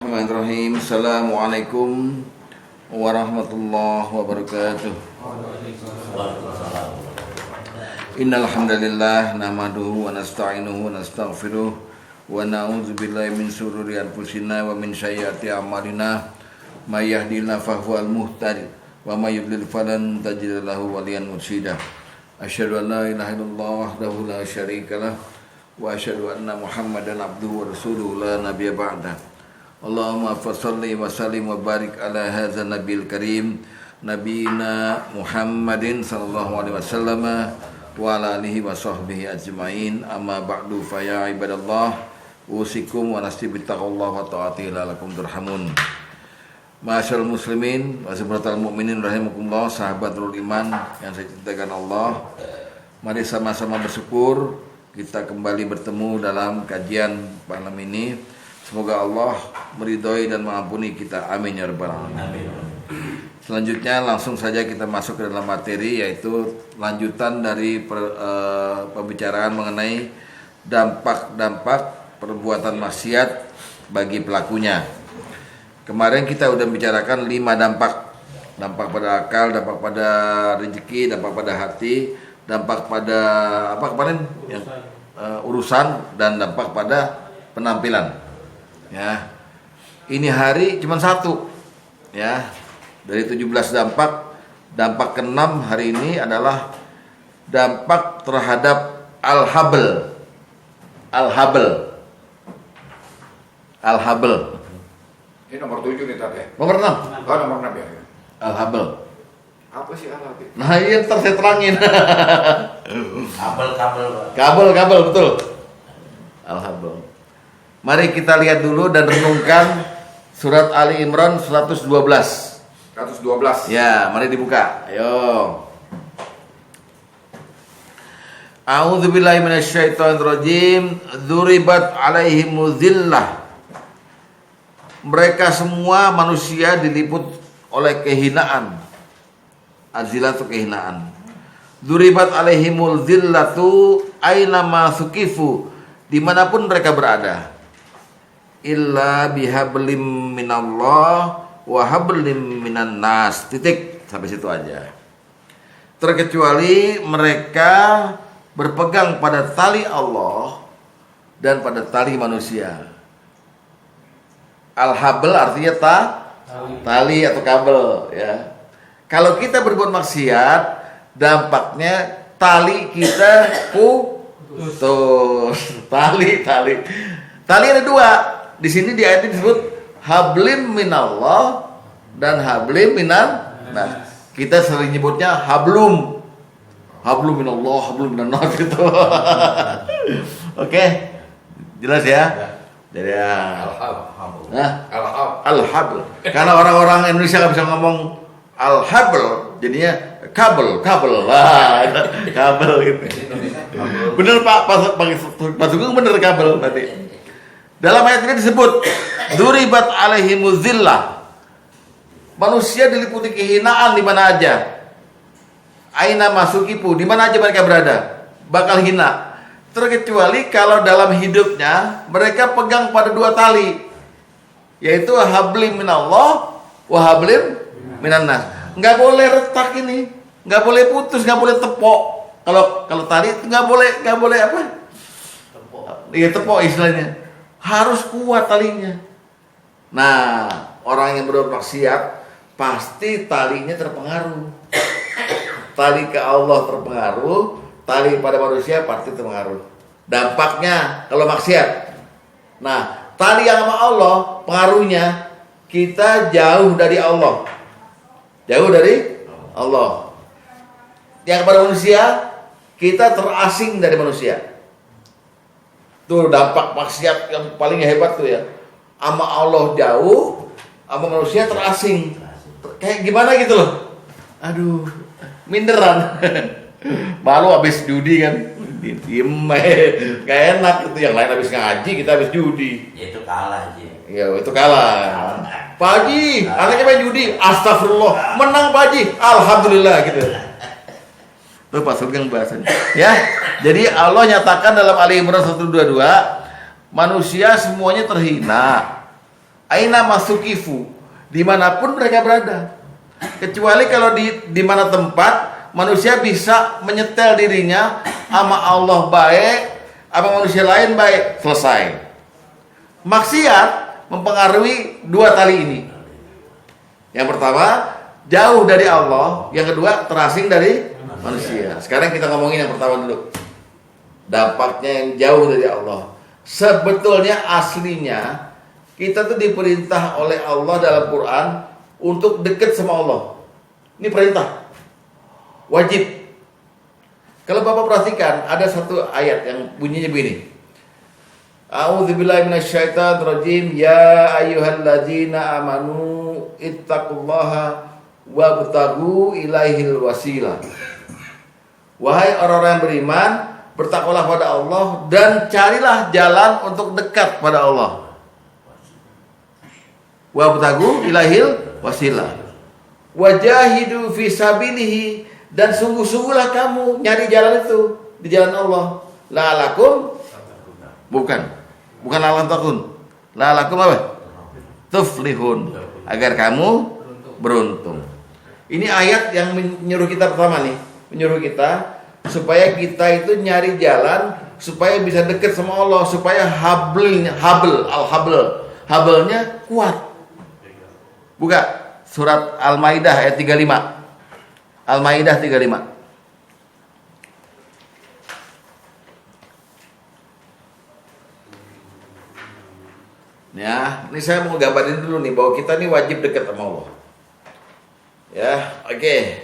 Bismillahirrahmanirrahim. Assalamualaikum warahmatullahi wabarakatuh. Innal hamdalillah nahmaduhu wa nasta'inuhu wa nastaghfiruh wa na'udzu billahi min shururi anfusina wa min sayyiati a'malina. May yahdihillahu fahuwal muhtadi wa may yudlil falan tajid lahu waliyan mursyida. Asyhadu an la ilaha illallah wahdahu la syarikalah wa asyhadu anna Muhammadan abduhu wa rasuluhu la nabiyya ba'da. Allahumma fassalli wa sallim wa barik ala hadzal nabiyil karim nabiyina Muhammadin sallallahu alaihi wasallam wa ala alihi wa sahbihi ajmain. Amma ba'du fa ya ibadallah usikum wa nafsi bittaqwallahi wa ta'atihi la'allakum turhamun. Ma'asyiral muslimin wa sahabatul mukminin rahimakumullah, sahabat nurul iman yang saya cintakan Allah. Mari sama-sama bersyukur kita kembali bertemu dalam kajian malam ini. Semoga Allah meridhoi dan mengampuni kita. Amin ya rabbal alamin. Selanjutnya langsung saja kita masuk ke dalam materi, yaitu lanjutan dari pembicaraan mengenai dampak-dampak perbuatan maksiat bagi pelakunya. Kemarin kita sudah bicarakan 5 dampak. Dampak pada akal, dampak pada rezeki, dampak pada hati, dampak pada apa kemarin yang urusan, dan dampak pada penampilan. Ya, ini hari cuma 1. Ya, dari 17 dampak, dampak ke-6 hari ini adalah dampak terhadap al-habl. Al-habl. Ini nomor 7 nih tapi. Nomor 6. Oh, nomor 6 ya. Al-habl. Apa sih al-habl? Nah, iya ntar saya terangin. Kabel betul. Al-habl. Mari kita lihat dulu dan renungkan surat Ali Imran 112. 112. Ya, mari dibuka. Ayo. A'udzubillahi minasyaitonirrajim. Dzuribat 'alaihimuzillah. Mereka semua manusia diliput oleh kehinaan. Azillah itu kehinaan. Dzuribat 'alaihimul zillatu aina ma suqifu, dimanapun mereka berada. Illa bihablim minallah wa hablim minan nas. Titik, sampai situ aja. Terkecuali mereka berpegang pada tali Allah dan pada tali manusia. Al-habl artinya tali atau kabel, ya. Kalau kita berbuat maksiat, dampaknya tali kita putus. Tali ada 2. Di sini di ayat ini disebut hablim minallah dan hablim minan nas. Kita sering nyebutnya hablum minallah, hablum minan nas gitu. Oke, jelas ya. Jadi ya. Al-habl. Karena orang-orang Indonesia nggak bisa ngomong al-habl, jadinya kabel lah, kabel gitu. Bener Pak Sugeng, bener kabel berarti. Dalam ayat ini disebut dzuribat 'alaihimuzillah. Manusia diliputi kehinaan di mana aja. Aina masukipu, di mana aja mereka berada, bakal hina. Terkecuali kalau dalam hidupnya mereka pegang pada 2 tali, yaitu hablim minallah wa hablim minan nas. Enggak boleh retak ini, enggak boleh putus, enggak boleh tepok. Kalau tali itu enggak boleh apa? Iya, tepok istilahnya. Harus kuat talinya. Nah, orang yang berbuat maksiat pasti talinya terpengaruh. Tali ke Allah terpengaruh, tali pada manusia pasti terpengaruh. Dampaknya kalau maksiat. Nah, tali yang sama Allah pengaruhnya kita jauh dari Allah. Jauh dari Allah. Yang kepada manusia kita terasing dari manusia. Tuh dampak maksiat yang paling hebat tuh ya. Sama Allah jauh, sama manusia terasing. Kayak gimana gitu loh. Aduh, minderan. Malu habis judi kan. Diem gak enak itu. Yang lain habis ngaji, kita habis judi. Ya itu kalah aja. Iya, itu kalah. Pak Haji, anaknya main judi. Astagfirullah, menang Pak Haji. Alhamdulillah gitu. Tuh Pak Sugeng bahasanya. Ya, jadi Allah nyatakan dalam Ali Imran 122, manusia semuanya terhina. Aina masukifu, dimanapun mereka berada. Kecuali kalau di mana tempat manusia bisa menyetel dirinya sama Allah baik, sama manusia lain baik, selesai. Maksiat mempengaruhi dua tali ini. Yang pertama, jauh dari Allah. Yang kedua, terasing dari manusia. Sekarang kita ngomongin yang pertama dulu. Dampaknya yang jauh dari Allah. Sebetulnya aslinya kita tuh diperintah oleh Allah dalam Quran untuk dekat sama Allah. Ini perintah. Wajib. Kalau Bapak perhatikan, ada satu ayat yang bunyinya begini. A'udzubillahi minasyaitonirrajim. Ya ayyuhalladzina amanu ittaqullaha wabtaghu ilaihil wasilah. Wahai orang-orang yang beriman, bertakwalah pada Allah dan carilah jalan untuk dekat pada Allah. Wabtaghu ilaihil wasilah. Wajahidu fi sabilihi, dan sungguh-sungguhlah kamu nyari jalan itu di jalan Allah. La'alakum, bukan la'alam takun. La'alakum apa? Tuflihun, agar kamu beruntung. Ini ayat yang menyuruh kita pertama nih, menyuruh kita supaya kita itu nyari jalan supaya bisa dekat sama Allah, supaya hablnya kuat. Buka surat Al-Maidah ayat 35. Al-Maidah 35. Ya, ini saya mau gambarin dulu nih bahwa kita nih wajib dekat sama Allah. Ya, oke.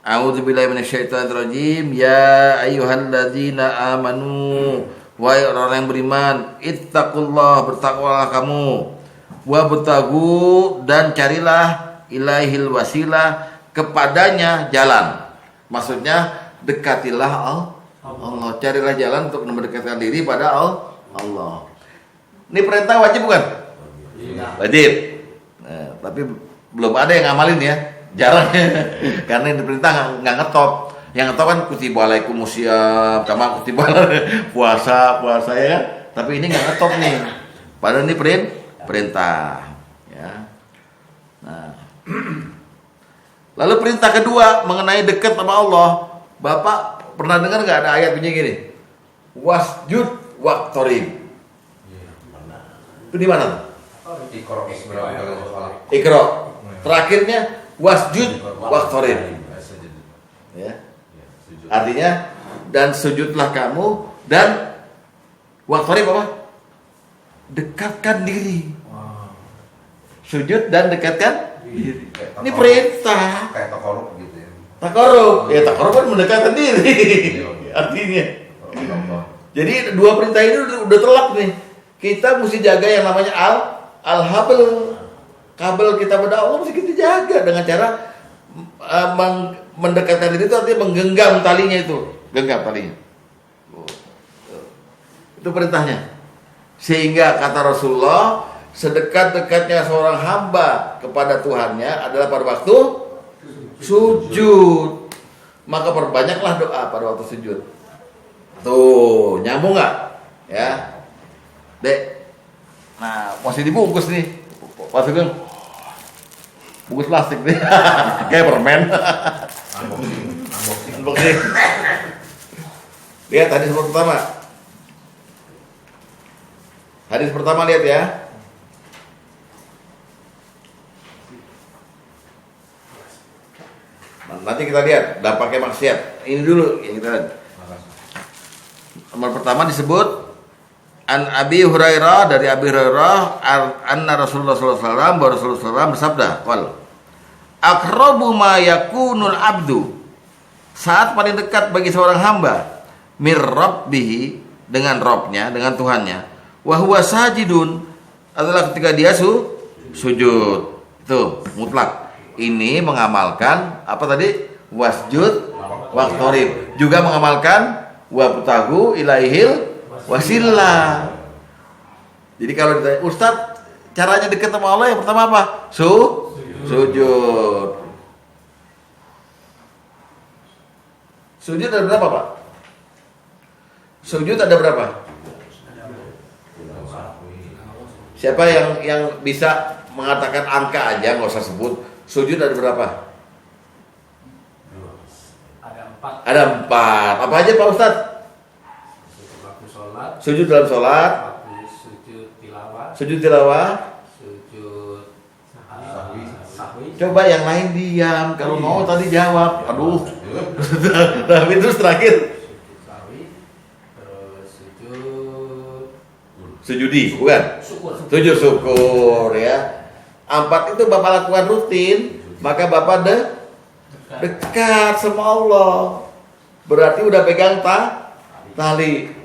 A'udzubillahi minasyaitonirrajim. Ya ayyuhalladzina amanu, wahai orang yang beriman, ittaqullah, bertakwalah kamu. Wabtaghu, dan carilah ilaihil wasilah, kepadanya jalan. Maksudnya dekatilah Allah. Carilah jalan untuk mendekatkan diri pada Allah. Ini perintah wajib bukan? Wajib. Nah, tapi belum ada yang ngamalin ya. Jarang. Karena ini perintah nggak ngetop. Yang ngetop kan kutiba alaikumusiyam, kama kutiba puasa ya. Tapi ini nggak ngetop nih. Padahal ini perintah. Ya. Nah. Lalu perintah kedua mengenai dekat sama Allah. Bapak pernah dengar nggak ada ayat bunyi gini? Wasjud waqtarib. Itu di mana? Iqra. Terakhirnya wasjud waqtarib. Ya. Artinya dan sujudlah kamu dan waqtarib apa? Dekatkan diri. Sujud dan dekatkan diri. Ini perintah. Kayak takarub gitu ya. Takarub kan mendekatkan diri. Artinya. Jadi dua perintah ini udah telak nih. Kita mesti jaga yang namanya al-habl. Kabel kita pada Allah mesti kita jaga dengan cara mendekatkan diri itu, artinya menggenggam talinya itu. Genggam talinya. Itu perintahnya. Sehingga kata Rasulullah, sedekat-dekatnya seorang hamba kepada Tuhannya adalah pada waktu sujud. Maka perbanyaklah doa pada waktu sujud. Tuh, nyambung nggak? Ya. Dek, nah masih dibungkus nih, Pak Sugeng, bungkus plastik nih, kayak permen. Unboxing. Lihat hadis pertama. Hadis pertama lihat ya. Nanti kita lihat dampaknya maksiat. Ini dulu yang kita lihat. Nomor pertama disebut An Abi Hurairah, dari Abi Hurairah, anna Rasulullah sallallahu alaihi wasallam, bahwa Rasulullah SAW bersabda, qal aqrabu ma yakunul abdu, saat paling dekat bagi seorang hamba, mir rabbihi, dengan Robnya, dengan Tuhannya, wa huwa sajidun, adalah ketika dia sujud. Itu mutlak. Ini mengamalkan apa tadi? Wasjud waqtarib. Juga mengamalkan wabtaghu ilaihil wasilah. Jadi kalau ditanya, Ustadz, caranya dekat sama Allah yang pertama apa? Sujud. Sujud ada berapa, Pak? Sujud ada berapa? Siapa yang bisa mengatakan angka aja, nggak usah sebut. Sujud ada berapa? Ada 4. Apa aja Pak Ustadz? Sujud dalam sholat. Sujud tilawah. Coba yang lain diam. Kalau mau tadi jawab. Aduh. Tapi terus terakhir. Sujudi, bukan? Sujud syukur ya. 4 itu Bapak lakukan rutin, maka Bapak dekat sama Allah. Berarti udah pegang tali.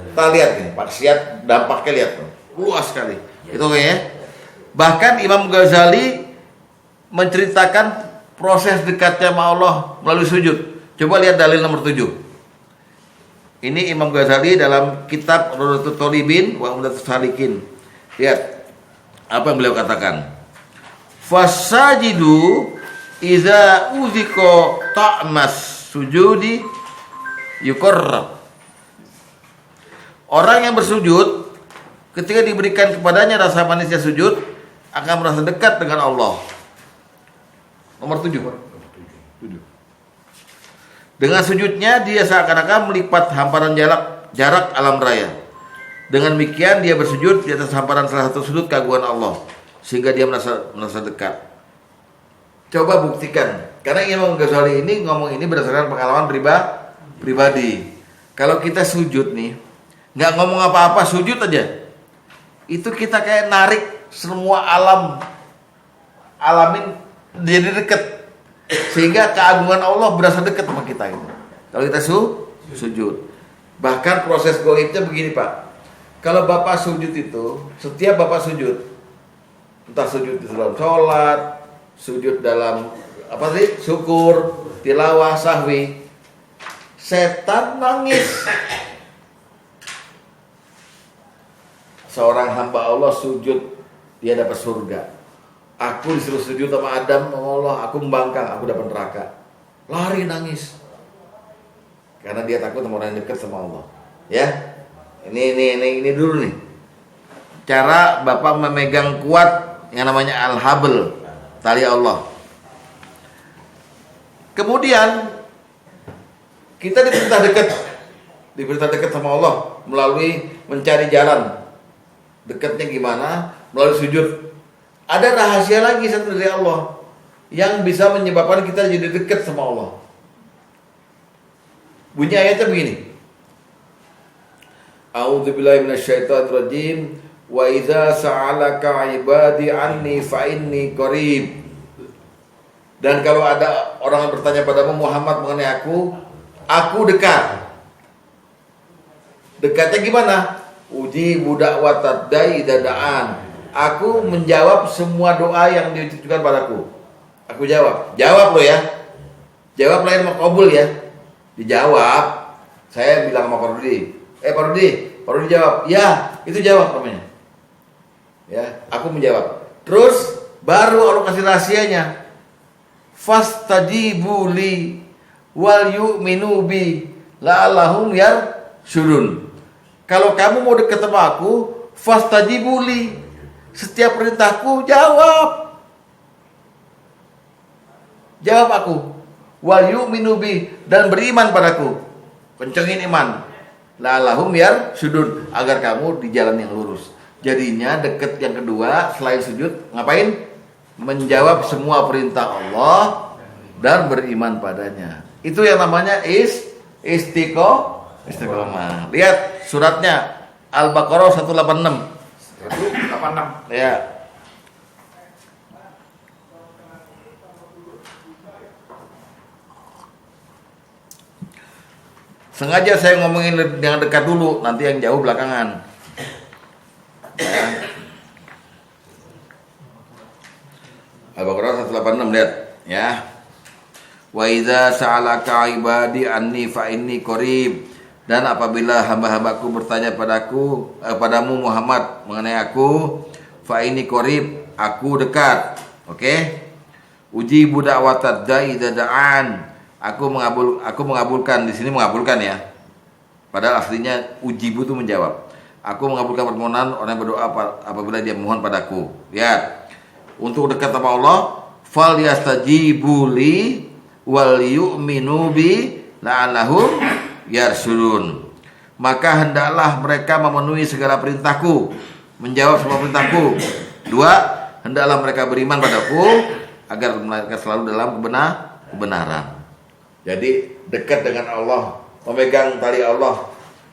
Kita lihat nih, maksiat dampaknya lihat tuh. Luas sekali. Itu ya. Bahkan Imam Ghazali menceritakan proses dekatnya sama Allah melalui sujud. Coba lihat dalil nomor 7. Ini Imam Ghazali dalam kitab Rawdatul Thalibin wa Umdatus Salikin. Lihat apa yang beliau katakan. Fasajidu iza uziko ta'mas sujudi yuqarrab. Orang yang bersujud ketika diberikan kepadanya rasa manisnya sujud akan merasa dekat dengan Allah. Nomor 7. Dengan sujudnya dia seakan-akan melipat hamparan jarak alam raya. Dengan demikian dia bersujud di atas hamparan salah satu sudut keagungan Allah sehingga dia merasa dekat. Coba buktikan. Karena Imam Ghazali ini ngomong ini berdasarkan pengalaman pribadi. Kalau kita sujud nih, nggak ngomong apa-apa, sujud aja, itu kita kayak narik semua alamin jadi dekat. Sehingga keagungan Allah berasa dekat sama kita itu. Kalau kita sujud. Bahkan proses goibnya begini Pak. Kalau Bapak sujud itu, setiap Bapak sujud, entah sujud dalam sholat, sujud dalam syukur, tilawah, sahwi, setan nangis. Seorang hamba Allah sujud, dia dapat surga. Aku disuruh sujud sama Adam, sama Allah, aku membangkang, aku dapat neraka. Lari nangis. Karena dia takut sama orang yang dekat sama Allah. Ya. Ini dulu nih. Cara Bapak memegang kuat yang namanya al-habl, tali Allah. Kemudian kita diperintah dekat sama Allah melalui mencari jalan. Dekatnya gimana? Melalui sujud. Ada rahasia lagi satu dari Allah yang bisa menyebabkan kita jadi dekat sama Allah. Bunyi ayatnya begini. A'udzubillahi minasyaitonirrajim. Wa idza sa'alaka 'ibadi 'anni fa inni qarib. Dan kalau ada orang yang bertanya padamu Muhammad mengenai aku dekat. Dekatnya gimana? Uji budak watad dai dadaan. Aku menjawab semua doa yang ditujukan padaku. Aku jawab lo ya. Jawab lain makabul ya. Dijawab. Saya bilang sama Pak Rudi jawab. Ya, itu jawab namanya. Ya, aku menjawab. Terus baru Allah kasih rahasianya. Fastajibu li wal yu'minu bi la'allahum yarshudun. Kalau kamu mau dekat sama aku, fastajibu li. Setiap perintahku jawab aku. Wal yu'minu bi, dan beriman padaku. Kencengin iman. La'allahum yarshudun, agar kamu di jalan yang lurus. Jadinya dekat yang kedua selain sujud ngapain? Menjawab semua perintah Allah dan beriman padanya. Itu yang namanya istiqomah. Lihat suratnya Al-Baqarah 186. 186. Ya. Sengaja saya ngomongin yang dekat dulu, nanti yang jauh belakangan. Ya. Al-Baqarah 186, lihat ya. Wa idza sa'alaka ibadi anni fa inni qarib. Dan apabila hamba-hambaku bertanya padamu Muhammad mengenai aku, fa inni qarib, aku dekat. Oke? Uji budak watad da'i dadaan. Aku mengabulkan, di sini mengabulkan ya. Padahal aslinya ujibu itu menjawab. Aku mengabulkan permohonan orang yang berdoa apabila dia mohon padaku. Lihat, untuk dekat sama Allah, fal yastajibu li wal yu'minu bi la'allahum yarshudun. Maka hendaklah mereka memenuhi segala perintahku, menjawab semua perintahku. Dua, hendaklah mereka beriman padaku agar mereka selalu dalam kebenaran. Jadi dekat dengan Allah, memegang tali Allah.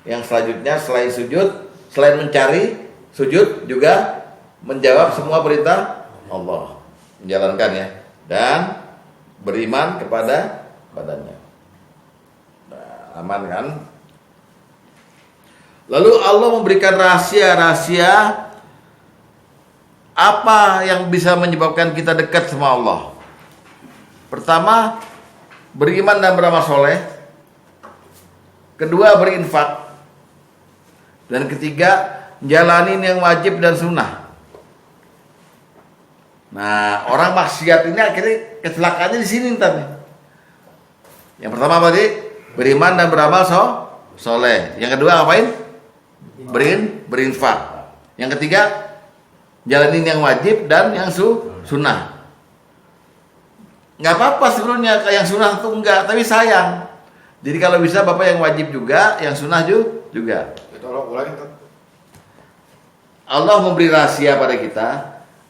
Yang selanjutnya selain sujud, selain mencari sujud, juga menjawab semua perintah Allah, menjalankan ya, dan beriman kepadanya. Nah, aman kan? Lalu Allah memberikan rahasia-rahasia apa yang bisa menyebabkan kita dekat sama Allah. Pertama, beriman dan beramal soleh. Kedua, berinfak. Dan ketiga, jalanin yang wajib dan sunnah. Nah, orang maksiat ini akhirnya kecelakaannya di sini ntar nih. Yang pertama apa tadi? Beriman dan beramal soleh. Yang kedua ngapain? Berinfak. Yang ketiga, jalanin yang wajib dan yang sunnah. Nggak apa-apa sebenarnya yang sunnah itu enggak, tapi sayang. Jadi kalau bisa Bapak yang wajib juga, yang sunnah juga. Tolong ulangin tuh. Allah memberi rahasia pada kita,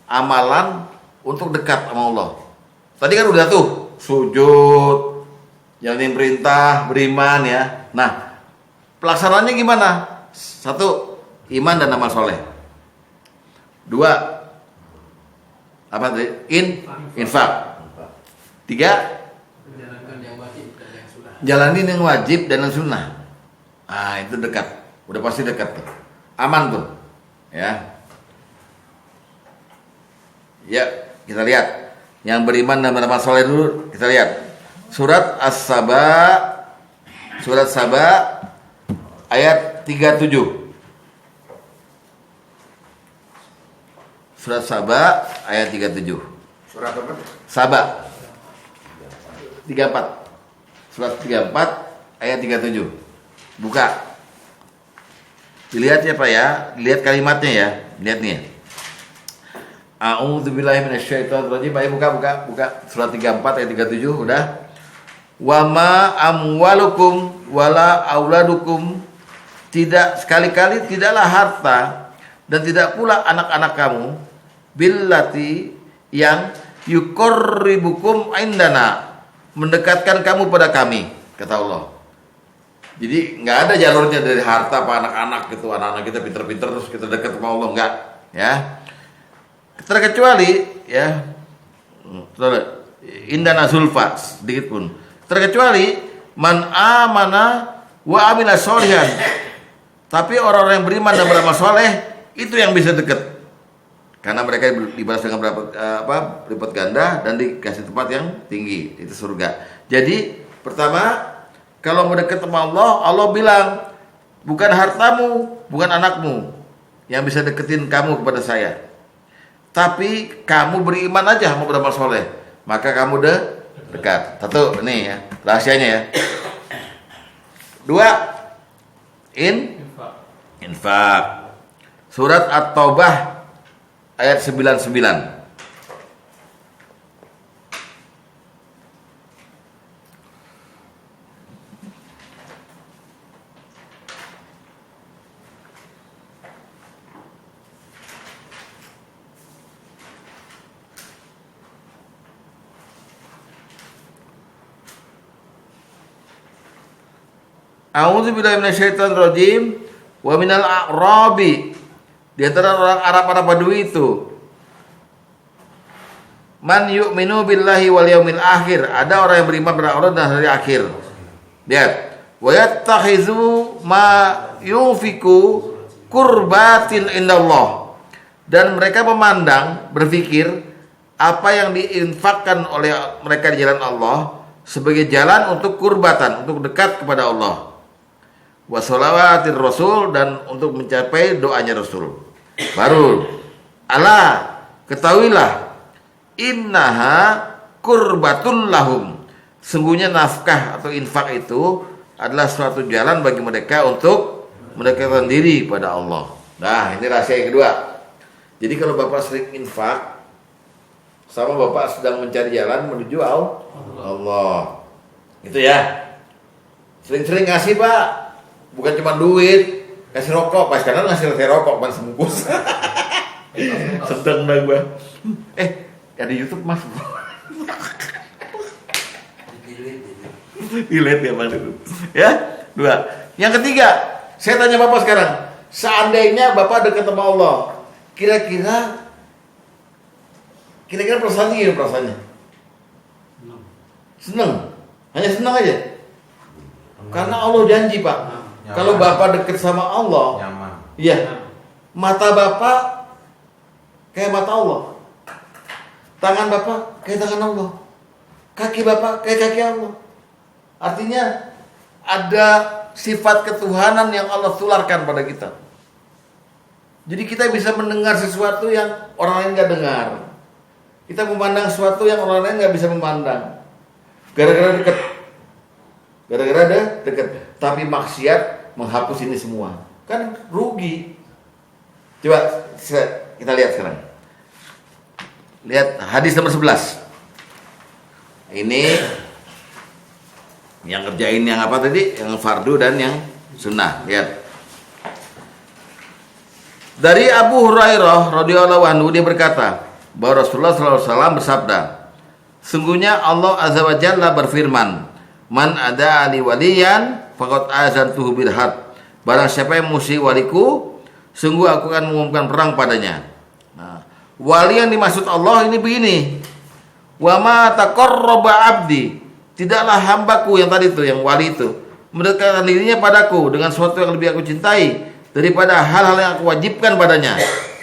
amalan untuk dekat sama Allah. Tadi kan udah tuh, sujud, jalanin perintah, beriman ya. Nah, pelaksanaannya gimana? Satu, iman dan amal soleh. Dua, apa tadi? Infak. Tiga, jalanin yang wajib dan yang sunnah. Ah, itu dekat. Udah pasti dekat tuh. Aman tuh. Ya. Ya, kita lihat. Yang beriman dan beramal soleh dulu, kita lihat. Surat Saba ayat 37. Surat Saba ayat 37. Surat apa? Saba 34. Surat 34 ayat 37. Buka. Dilihat ya Pak ya, lihat kalimatnya ya. Lihat nih ya. A'udzubillahi minasyaitonirrajim. Ayo buka. Surat 34 ayat 37 udah. Wa ma amwalukum wala auladukum, tidak sekali-kali tidaklah harta dan tidak pula anak-anak kamu billati yang yuqarribukum indana, mendekatkan kamu pada kami, kata Allah. Jadi nggak ada jalurnya dari harta apa anak-anak gitu, anak-anak kita pinter-pinter terus kita dekat sama Allah, enggak ya. Terkecuali ya, indana zulfa, sedikit pun. Terkecuali man amana wa amila sholihan. Tapi orang-orang yang beriman dan beramal soleh itu yang bisa dekat. Karena mereka dibalas dengan berlipat ganda dan dikasih tempat yang tinggi, itu surga. Jadi pertama, kalau mau dekat sama Allah, Allah bilang bukan hartamu, bukan anakmu yang bisa deketin kamu kepada saya, tapi kamu beriman aja, mau beramal soleh, maka kamu dekat. Satu, ini ya rahasianya ya. Dua, infak. Surat At-Taubah ayat 99. A'udzubillahi minasyaitonirrajim. Wa minal a'rabi, di antara orang Arab Badui itu, man yu'minu billahi wal yaumil akhir, ada orang yang beriman pada Allah dan hari akhir. Lihat, wa yattakhizu ma yunfiku qurbatin indallah, dan mereka memandang, berpikir apa yang diinfakkan oleh mereka di jalan Allah sebagai jalan untuk kurbatan, untuk dekat kepada Allah. Wa shalawatir rasul, dan untuk mencapai doanya Rasul. Baru ala, ketahuilah, innaha kurbatun lahum, sungguhnya nafkah atau infak itu adalah suatu jalan bagi mereka untuk mendekatkan diri pada Allah. Nah, ini rahasia yang kedua. Jadi kalau Bapak sering infak, sama Bapak sedang mencari jalan menuju Allah. Itu ya. Sering-sering ngasih, Pak. Bukan cuma duit, kasih rokok. Pas sekarang ngasih rokok, bukan sebungkus. Sedang dah gue. Ada YouTube Mas. Delete ya Bang itu. Ya, 2. Yang ketiga, saya tanya Bapak sekarang. Seandainya Bapak dekat sama Allah, kira-kira perasaannya gimana perasaannya? Senang. Hanya senang aja. Karena Allah janji, Pak. Kalau Bapak dekat sama Allah, iya. Mata Bapak kayak mata Allah. Tangan Bapak kayak tangan Allah. Kaki Bapak kayak kaki Allah. Artinya ada sifat ketuhanan yang Allah tularkan pada kita. Jadi kita bisa mendengar sesuatu yang orang lain nggak dengar. Kita memandang sesuatu yang orang lain nggak bisa memandang. Gara-gara dekat. Tapi maksiat menghapus ini semua. Kan rugi. Coba kita lihat sekarang. Lihat hadis nomor 11. Ini yang kerjain yang apa tadi? Yang fardu dan yang sunnah. Lihat. Dari Abu Hurairah radhiyallahu anhu, dia berkata bahwa Rasulullah SAW bersabda, sungguhnya Allah Azza wa Jalla berfirman, man ada ali waliyan faqad azantuhu bil harb. Barang siapa yang musuhi waliku, sungguh aku akan mengumumkan perang padanya. Nah, wali yang dimaksud Allah ini begini. Wa ma taqarraba abdi, tidaklah hambaku yang tadi itu, yang wali itu, mendekatkan dirinya padaku dengan sesuatu yang lebih aku cintai daripada hal-hal yang aku wajibkan padanya.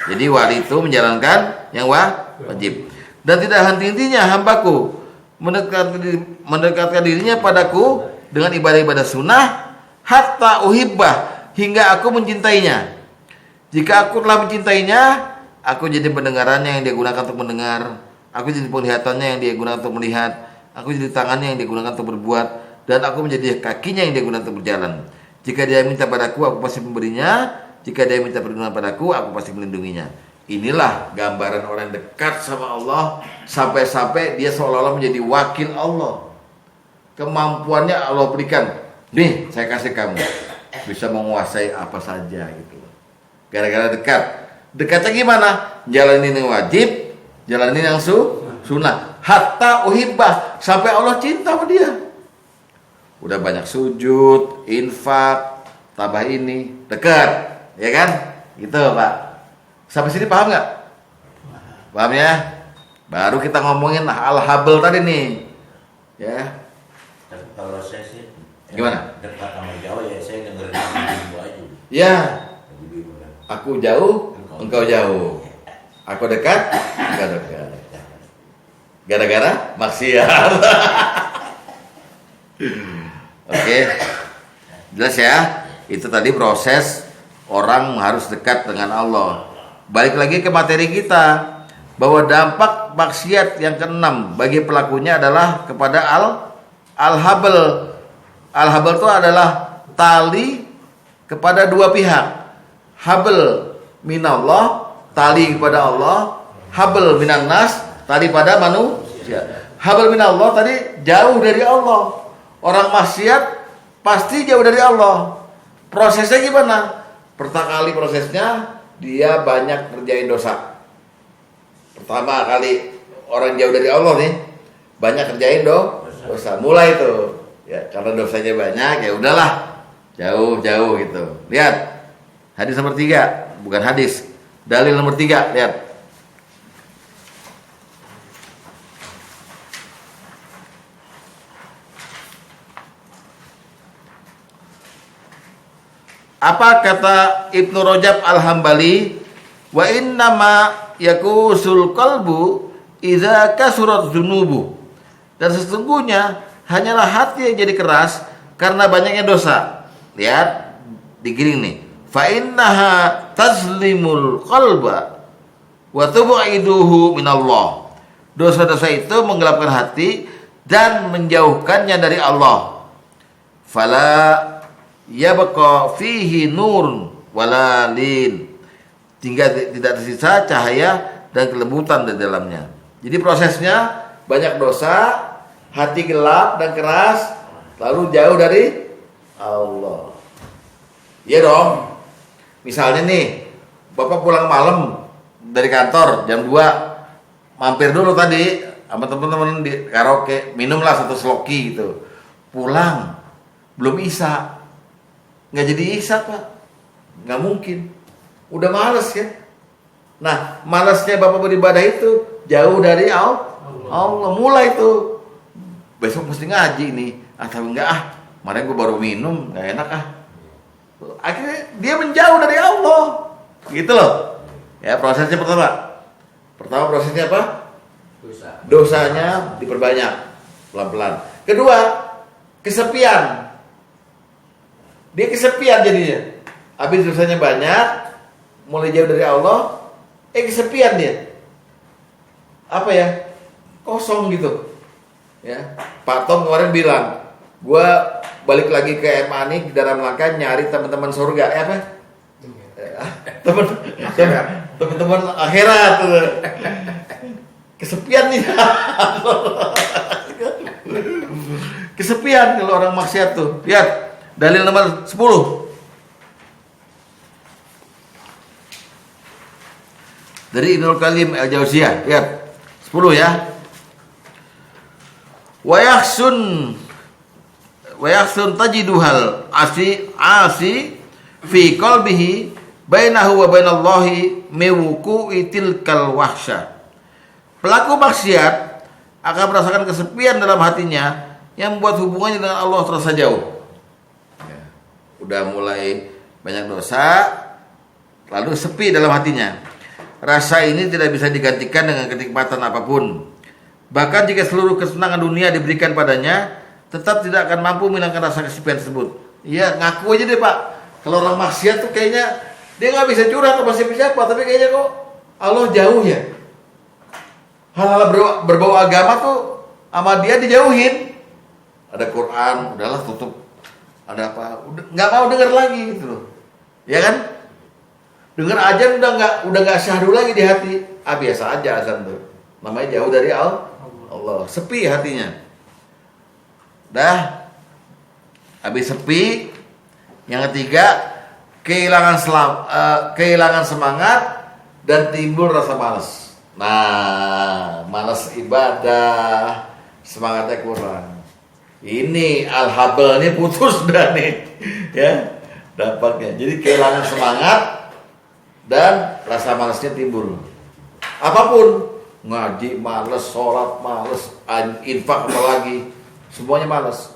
Jadi wali itu menjalankan yang wajib. Dan tidak henti-hentinya hambaku mendekatkan dirinya padaku dengan ibadah-ibadah sunnah hatta uhibbah, hingga aku mencintainya. Jika aku telah mencintainya, aku jadi pendengarannya yang dia gunakan untuk mendengar, aku jadi penglihatannya yang dia gunakan untuk melihat, aku jadi tangannya yang dia gunakan untuk berbuat, dan aku menjadi kakinya yang dia gunakan untuk berjalan. Jika dia minta padaku, aku pasti memberinya. Jika dia minta perlindungan padaku, aku pasti melindunginya. Inilah gambaran orang yang dekat sama Allah, sampai-sampai dia seolah-olah menjadi wakil Allah. Kemampuannya Allah berikan. Nih, saya kasih kamu, bisa menguasai apa saja gitu. Gara-gara dekat. Dekatnya gimana? Jalanin yang wajib, jalanin yang sunnah. Hatta uhibbah, sampai Allah cinta sama dia. Udah banyak sujud, infak, tambah ini, dekat, ya kan? Gitu Pak. Sampai sini paham nggak? Paham ya? Baru kita ngomongin al-habl tadi nih, ya. Kalau saya sih, gimana? Dekat sama jauh ya, saya dengerin ibu aja. Ya. Aku jauh, engkau jauh. Aku dekat, engkau dekat. Gara-gara maksiat. Oke, jelas ya. Itu tadi proses orang harus dekat dengan Allah. Balik lagi ke materi kita, bahwa dampak maksiat yang keenam bagi pelakunya adalah kepada al-habl. Al-habl itu adalah tali kepada dua pihak. Habl minallah, tali kepada Allah. Habl minan nas, tali pada manusia. Habl minallah tadi jauh dari Allah. Orang maksiat pasti jauh dari Allah. Prosesnya gimana? Pertama kali prosesnya dia banyak kerjain dosa. Pertama kali orang jauh dari Allah nih, banyak kerjain dosa. Mulai tuh, ya karena dosanya banyak, ya udahlah jauh gitu. Lihat hadis nomor 3, bukan hadis, dalil nomor 3. Lihat. Apa kata Ibnu Rajab Al-Hambali? Wa innama yakusul qalbu idza kasurat dzunubu. Dan sesungguhnya hanyalah hati yang jadi keras karena banyaknya dosa. Lihat, digiring nih. Fa innaha tazlimul qalba wa tub'iduhu minallah. Dosa-dosa itu menggelapkan hati dan menjauhkannya dari Allah. Fala yabqa fihi nurun walalin, tinggal tidak tersisa cahaya dan kelembutan di dalamnya. Jadi prosesnya banyak dosa, hati gelap dan keras, lalu jauh dari Allah. Iya dong. Misalnya nih, Bapak pulang malam dari kantor jam 2, mampir dulu tadi sama teman-teman di karaoke, minumlah satu sloki gitu. Pulang belum isya, nggak jadi isya Pak, nggak mungkin, udah males ya. Nah, malasnya Bapak beribadah itu jauh dari Allah. Mulai itu besok mesti ngaji nih, atau enggak kemarin gue baru minum, nggak enak akhirnya dia menjauh dari Allah, gitu loh. Ya, prosesnya pertama prosesnya apa? Dosanya diperbanyak pelan-pelan. Kedua, kesepian. Dia kesepian jadinya. Habis dosanya banyak, mulai jauh dari Allah, kesepian dia. Apa ya? Kosong gitu. Ya. Pak Tom kemarin bilang, gua balik lagi ke MA nih dalam rangka nyari teman-teman surga. Apa? Teman-teman akhirat. Kesepian nih. Kesepian kalau orang maksiat tuh. Lihat dalil nomor 10. Dari Ibnul Qayyim Al-Jauziyah. Lihat 10 ya. Wa yahsun tajiduhal asi fi qalbihi bainahu wa bainallahi miwuqu'i tilkal wahsya. Pelaku maksiat akan merasakan kesepian dalam hatinya yang membuat hubungannya dengan Allah terasa jauh. Ya, udah mulai banyak dosa, lalu sepi dalam hatinya. Rasa ini tidak bisa digantikan dengan kenikmatan apapun. Bahkan jika seluruh kesenangan dunia diberikan padanya, tetap tidak akan mampu menghilangkan rasa kesepian tersebut. Iya, ngaku aja deh Pak. Kalau orang maksiat tuh kayaknya dia nggak bisa curhat sama siapa, tapi kayaknya kok Allah jauh ya. Hal-hal berbau agama tuh sama dia dijauhin. Ada Quran, udahlah tutup. Ada apa? Nggak mau dengar lagi gitu loh. Ya kan? Dengar azan udah nggak syahdu lagi di hati. Biasa aja azan tuh. Namanya jauh dari Allah. Sepi hatinya. Dah. Habis sepi. Yang ketiga, kehilangan semangat dan timbul rasa malas. Nah, malas ibadah, semangatnya kurang. Ini al-habal ini putus dah nih, ya dampaknya. Jadi kehilangan semangat dan rasa malasnya timbul. Apapun, ngaji malas, sholat malas, infak apalagi, semuanya malas.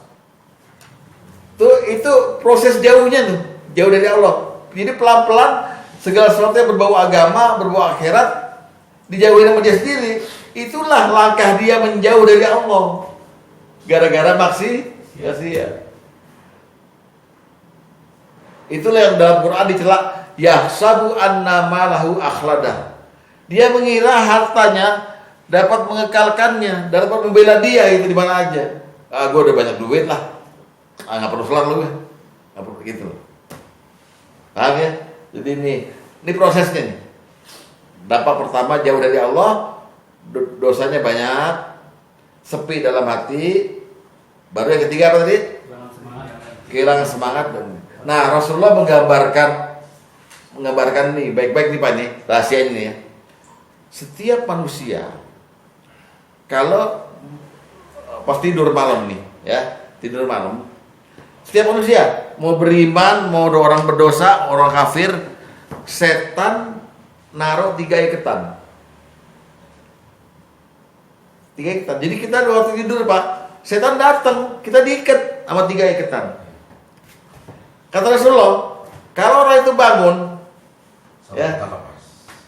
Itu proses jauhnya tuh, jauh dari Allah. Jadi pelan-pelan segala sesuatu yang berbau agama, berbau akhirat dijauhin sama dia sendiri. Itulah langkah dia menjauh dari Allah. Gara-gara maksiat. Itulah yang dalam Quran dicela yahsabu anna malahu akhladah. Dia mengira hartanya dapat mengekalkannya, dapat membela dia itu di mana aja. Gue udah banyak duit lah. Nggak perlu sholat lu, nggak perlu gitu. Paham ya? Jadi ini prosesnya nih. Dampak pertama jauh dari Allah, dosanya banyak, sepi dalam hati. Baru yang ketiga apa tadi? Kehilangan semangat. Nah, Rasulullah menggambarkan nih, baik-baik nih Pak nih, rahasia ini ya. Setiap manusia kalau pas tidur malam nih, ya, tidur malam. Setiap manusia, mau beriman, mau orang berdosa, orang kafir, setan naruh 3 iketan. 3 iketan. Jadi kita waktu tidur Pak, setan datang, kita diikat sama 3 iketan. Kata Rasulullah, kalau orang itu bangun,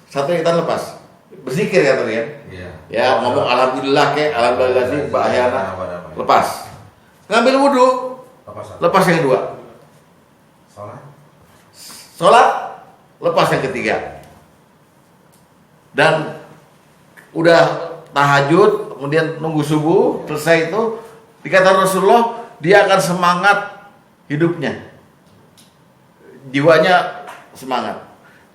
satu ikatan lepas, berzikir ya tadi kan? Ya ngomong alhamdulillah alhamdulillah sih, bahayana, lepas. Ngambil wudhu, lepas yang kedua. Sholat, lepas yang ketiga. Dan udah tahajud, kemudian nunggu subuh, selesai itu, dikatakan Rasulullah, dia akan semangat hidupnya. jiwanya semangat.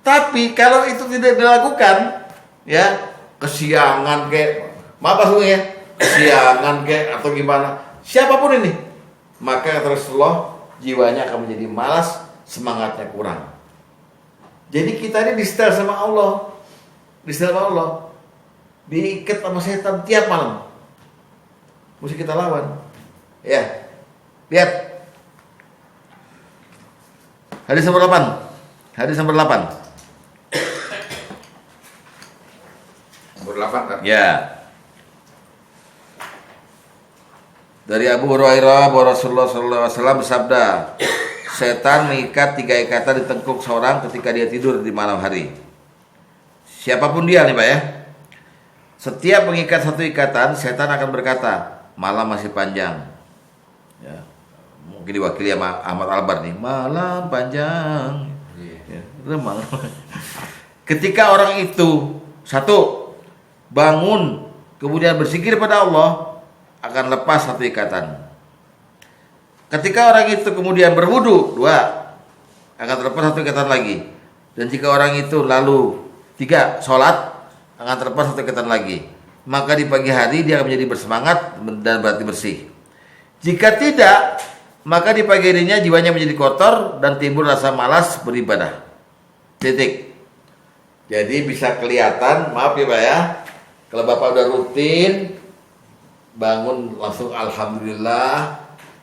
Tapi kalau itu tidak dilakukan, ya kesiangan kayak, maaf ya, kesiangan kayak atau gimana, siapapun ini, maka terus jiwanya akan menjadi malas, semangatnya kurang. Jadi kita ini disetel sama Allah, diikat sama setan tiap malam. Mesti kita lawan. Ya, lihat hadis nomor 8. Hadis nomor 8. Nomor 8 kan? Ya. Dari Abu Hurairah bahwa Rasulullah SAW bersabda, setan mengikat 3 ikatan di tengkuk seorang ketika dia tidur di malam hari. Siapapun dia nih Pak ya. Setiap mengikat 1 ikatan, setan akan berkata, malam masih panjang. Ya. Mungkin diwakili sama Ahmad Albar nih, malam panjang. Ya, malam. Ketika orang itu satu bangun kemudian berzikir pada Allah, akan lepas 1 ikatan. Ketika orang itu kemudian berwudu, 2, akan terlepas 1 ikatan lagi. Dan jika orang itu lalu 3 sholat, akan terlepas 1 ikatan lagi. Maka di pagi hari dia akan menjadi bersemangat dan berarti bersih. Jika tidak, maka di pagi harinya jiwanya menjadi kotor dan timbul rasa malas beribadah. Titik. Jadi bisa kelihatan, maaf ya Pak ya, kalau Bapak udah rutin bangun langsung alhamdulillah,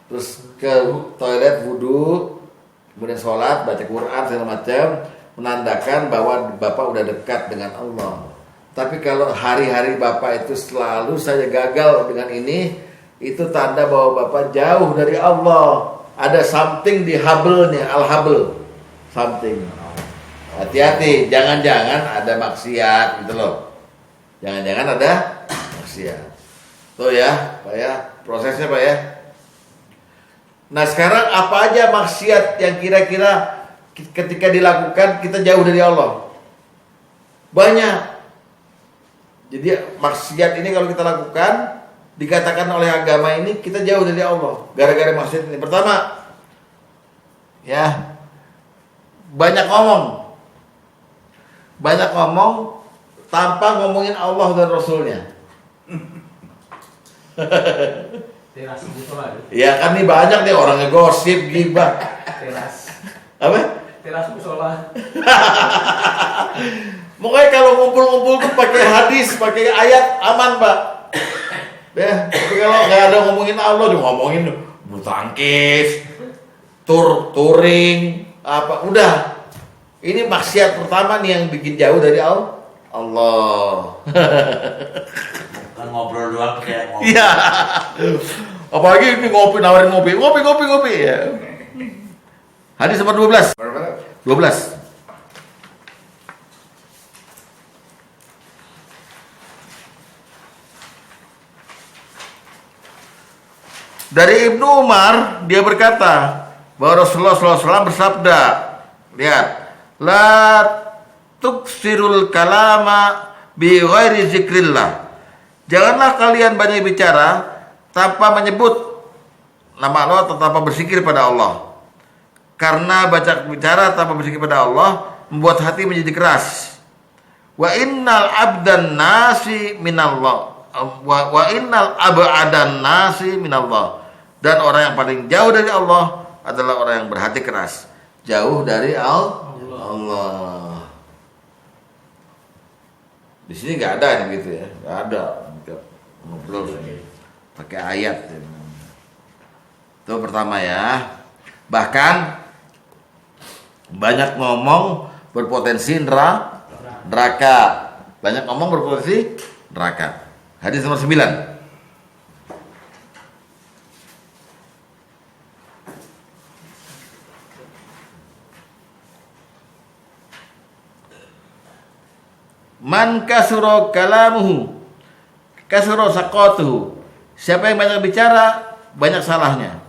terus ke toilet wudu, kemudian sholat, baca Quran segala macam, menandakan bahwa Bapak udah dekat dengan Allah. Tapi kalau hari-hari Bapak itu selalu saja gagal dengan ini, itu tanda bahwa Bapak jauh dari Allah. Ada something di hubble-nya, al-hubble, something. Hati-hati, jangan-jangan ada maksiat gitu loh. Jangan-jangan ada maksiat. Tuh ya, Pak ya, prosesnya Pak ya. Nah sekarang apa aja maksiat yang kira-kira ketika dilakukan kita jauh dari Allah? Banyak. Jadi maksiat ini kalau kita lakukan, dikatakan oleh agama ini kita jauh dari Allah. Gara-gara maksiat ini. Pertama, ya banyak ngomong tanpa ngomongin Allah dan Rasulnya. Teras musola. Ya kan nih banyak nih orangnya gosip, gibah. Teras. Apa? Teras musola. Makanya kalau ngumpul-ngumpul tuh pakai hadis, pakai ayat aman Pak. Ya, tapi kalau nggak ada ngomongin Allah, dia ngomongin bulu tangkis, touring, apa, udah. Ini maksiat pertama nih yang bikin jauh dari Allah. Kan ngobrol doang kayak ngobrol. Iya. Apalagi ini ngopi, nawarin ngopi ya. Hadis nomor 12. Berapa? 12. Dari Ibnu Umar, dia berkata bahwa Rasulullah SAW bersabda, lihat, la tuksirul kalama bi ghairi zikrillah. Janganlah kalian banyak bicara tanpa menyebut nama Allah atau tanpa berzikir pada Allah. Karena baca bicara tanpa berzikir pada Allah membuat hati menjadi keras. Wa innal abdan nasi minallah. Wa innal abadan nasi minallah. Dan orang yang paling jauh dari Allah adalah orang yang berhati keras, jauh dari Allah. Di sini nggak ada yang gitu ya, nggak ada. Ngobrol pakai ayat. Itu pertama ya. Bahkan banyak ngomong berpotensi neraka. Banyak ngomong berpotensi neraka. Hadis nomor 9. Man kasura kalamuhu kasura saqatuhu. Siapa yang banyak bicara, banyak salahnya.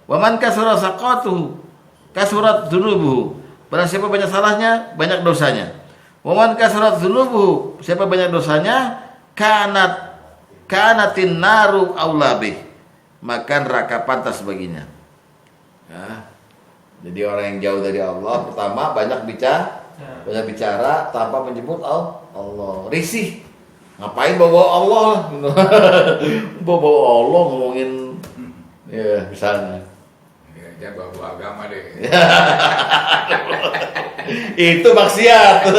Wa man kasura saqatuhu kasurat dzunubuhu. Barang siapa banyak salahnya, banyak dosanya. Wa man kasurat dzunubuhu, siapa banyak dosanya, kanatin naru aulabih, maka neraka pantas baginya. Ya. Jadi orang yang jauh dari Allah pertama banyak bicara tanpa menyebut Allah. Risih. Ngapain bawa Allah? bawa Allah ngomongin ya misalnya. Ya, jangan bawa agama deh. Itu maksiat.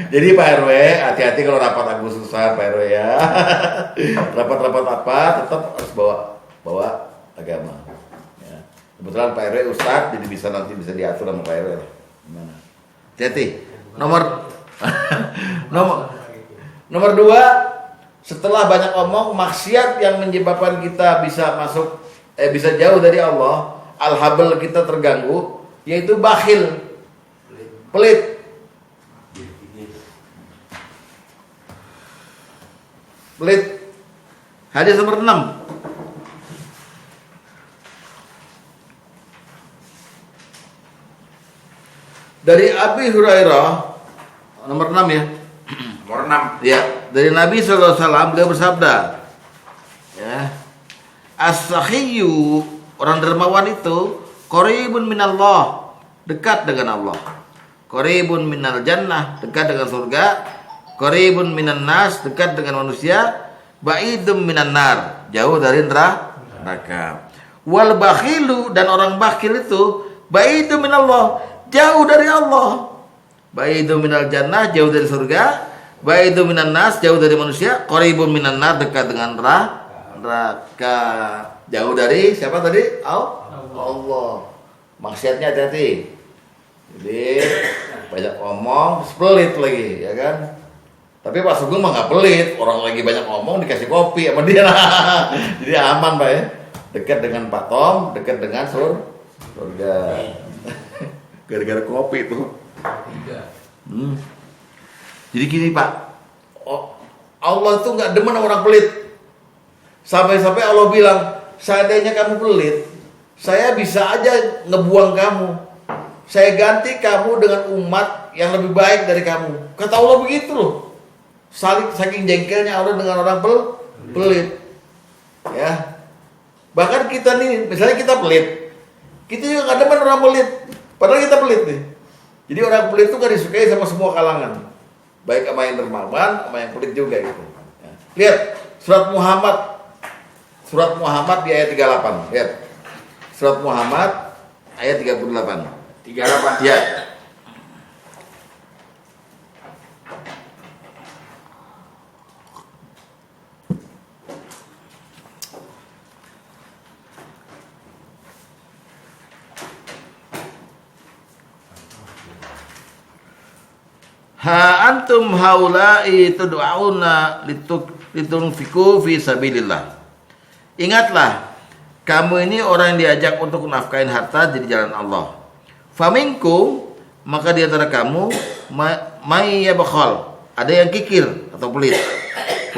Jadi Pak RW, hati-hati kalau rapat Agustusan Pak RW ya. Rapat-rapat apa tetap harus bawa agama. Ya. Kebetulan Pak RW Ustadz, jadi nanti bisa diatur sama Pak RW. Gimana? Hati-hati. Nomor 2, setelah banyak omong, maksiat yang menyebabkan kita bisa bisa jauh dari Allah, al-habl kita terganggu, yaitu bakhil, pelit. Hadis nomor 6. Dari Abi Hurairah, nomor 6 ya. Nomor 6. Ya, dari Nabi SAW beliau bersabda, ya, as-sakhiyyu, orang dermawan itu, qaribun minallah, dekat dengan Allah. Qaribun minal jannah, dekat dengan surga. Qaribun minan nas, dekat dengan manusia. Ba'idum minan nar, jauh dari neraka. Wal bakhilu, dan orang bakhil itu, ba'idum minallah, jauh dari Allah. Ba'idum minal jannah, jauh dari surga. Ba'idum minan nas, jauh dari manusia. Qaribun minan nar, dekat dengan neraka. Jauh dari siapa tadi? Allah. Maksiatnya hati-hati. Jadi banyak omong, pelit lagi, ya kan? Tapi Pak Sugeng mah nggak pelit, orang lagi banyak omong dikasih kopi sama dia. Jadi aman Pak ya. Dekat dengan Pak Tom, dekat dengan surga. Gara-gara kopi tuh. Jadi gini Pak, Allah tuh nggak demen sama orang pelit. Sampai-sampai Allah bilang, seandainya kamu pelit, saya bisa aja ngebuang kamu. Saya ganti kamu dengan umat yang lebih baik dari kamu. Kata Allah begitu loh. Saking jengkelnya Allah dengan orang pelit. Ya. Bahkan kita nih, misalnya kita pelit, kita juga nggak demen orang pelit. Padahal kita pelit nih. Jadi orang pelit itu gak disukai sama semua kalangan. Baik sama yang dermawan, sama yang pelit juga gitu. Ya. Lihat surat Muhammad di ayat 38. Lihat. Surat Muhammad ayat 38. 38. Ya. Ha antum haula'i tud'auna litunfiqu fi sabilillah. Ingatlah, kamu ini orang yang diajak untuk nafkahin harta di jalan Allah. Faminkum, maka di antara kamu may yabkhal, ada yang kikir atau pelit.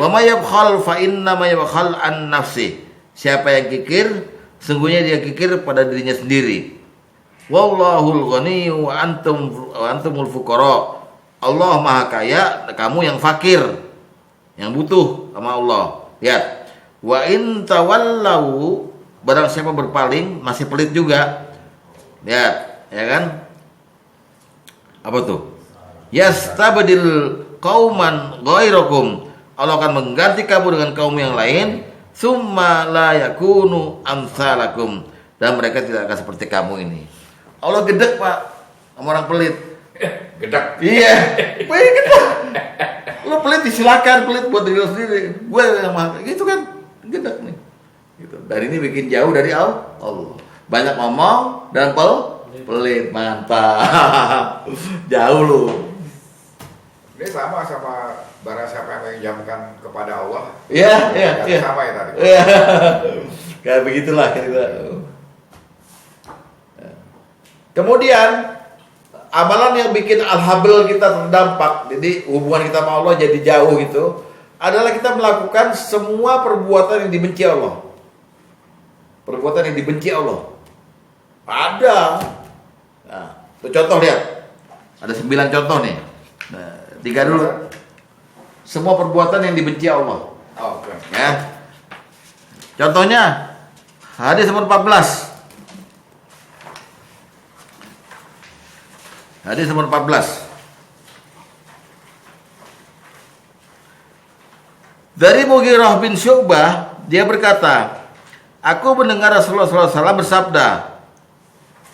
Wa may yabkhal fa inna may yabkhal an nafsi. Siapa yang kikir, sungguhnya dia kikir pada dirinya sendiri. Wallahul ghaniyyu wa antumul fuqara. Allah Maha Kaya, kamu yang fakir, yang butuh sama Allah. Lihat. Wa in tawallau, barang siapa berpaling masih pelit juga. Lihat, ya kan? Apa tuh? Yastabdil qauman ghairakum. Allah akan mengganti kamu dengan kaum yang lain, summa la yakunu amsalakum, dan mereka tidak akan seperti kamu ini. Allah gedek Pak sama orang pelit. Gedek. Iya, gedek. Lo pelit silakan, pelit buat diri lo sendiri. Gue sama gitu kan, gedek nih. Gitu. Dan ini bikin jauh dari Allah. Banyak ngomong dan pelit, mantap. Jauh lo. Ini sama barang siapa yang menginjamkan kepada Allah. Iya. Sama ya tadi. Iya. Kayak begitulah kira-kira. Kemudian amalan yang bikin al-habl kita terdampak, jadi hubungan kita sama Allah jadi jauh gitu, adalah kita melakukan semua perbuatan yang dibenci Allah. Perbuatan yang dibenci Allah. Ada. Nah, itu contoh lihat. Ada 9 contoh nih. Nah, 3 dulu. Semua perbuatan yang dibenci Allah. Oke. Ya. Contohnya hadis nomor 14. Hadis nomor 14. Dari Mughirah bin Syu'bah, dia berkata, aku mendengar Rasulullah SAW bersabda,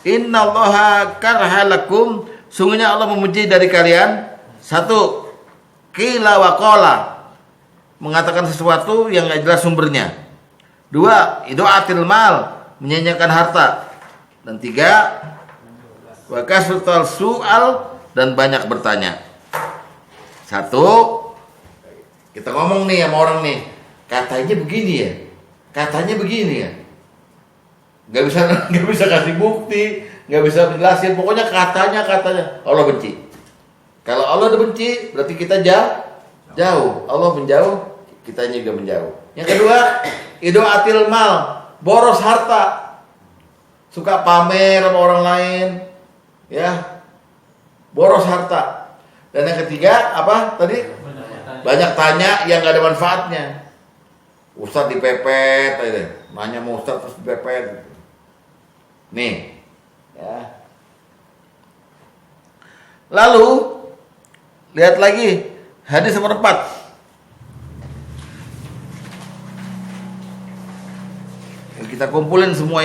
Innallaha karhalakum, sungguhnya Allah memuji dari kalian. Satu, qila wa qala, mengatakan sesuatu yang gak jelas sumbernya. Dua, idaatil mal, menyanyiakan harta. Dan tiga, wa kasratul su'al, dan banyak bertanya. Satu, kita ngomong nih sama orang nih, katanya begini ya, katanya begini ya. Nggak bisa kasih bukti, nggak bisa menjelasin. Pokoknya katanya Allah benci. Kalau Allah udah benci, berarti kita jauh. Allah menjauh, kitanya juga menjauh. Yang kedua, idaatil mal, boros harta, suka pamer sama orang lain, ya, boros harta. Dan yang ketiga apa tadi? Banyak tanya yang nggak ada manfaatnya. Ustadz dipepet, nanya mau Ustadz terus dipepet. Nih, ya. Lalu lihat lagi hadis nomor 4. Kita kumpulin semua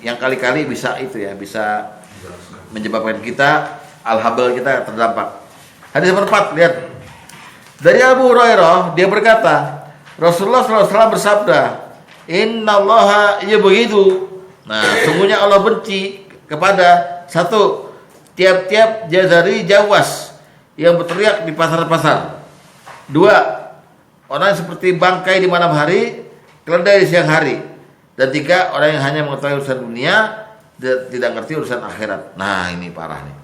yang kali-kali bisa itu ya, bisa menyebabkan kita al-habal kita terdampak. Hadis nomor 4, lihat. Dari Abu Hurairah, dia berkata, Rasulullah SAW bersabda, Innallaha yubghidu. Nah, sungguhnya Allah benci kepada satu, tiap-tiap jazari jawas yang berteriak di pasar-pasar. Dua, orang yang seperti bangkai di malam hari, keledai di siang hari. Dan tiga, orang yang hanya mengetahui urusan dunia, tidak ngerti urusan akhirat. Nah, ini parah nih.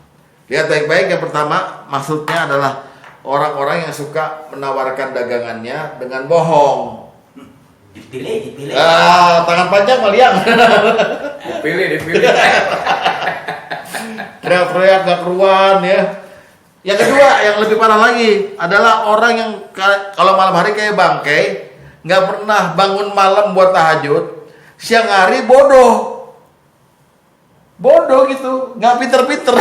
Lihat baik-baik. Yang pertama, maksudnya adalah orang-orang yang suka menawarkan dagangannya dengan bohong. Dipilih. Tangan panjang meliang. Dipilih. Teriak-teriak gak keruan ya. Yang kedua, yang lebih parah lagi adalah orang yang kalau malam hari kayak bangkai, nggak pernah bangun malam buat tahajud, siang hari bodoh gitu, nggak pinter-pinter.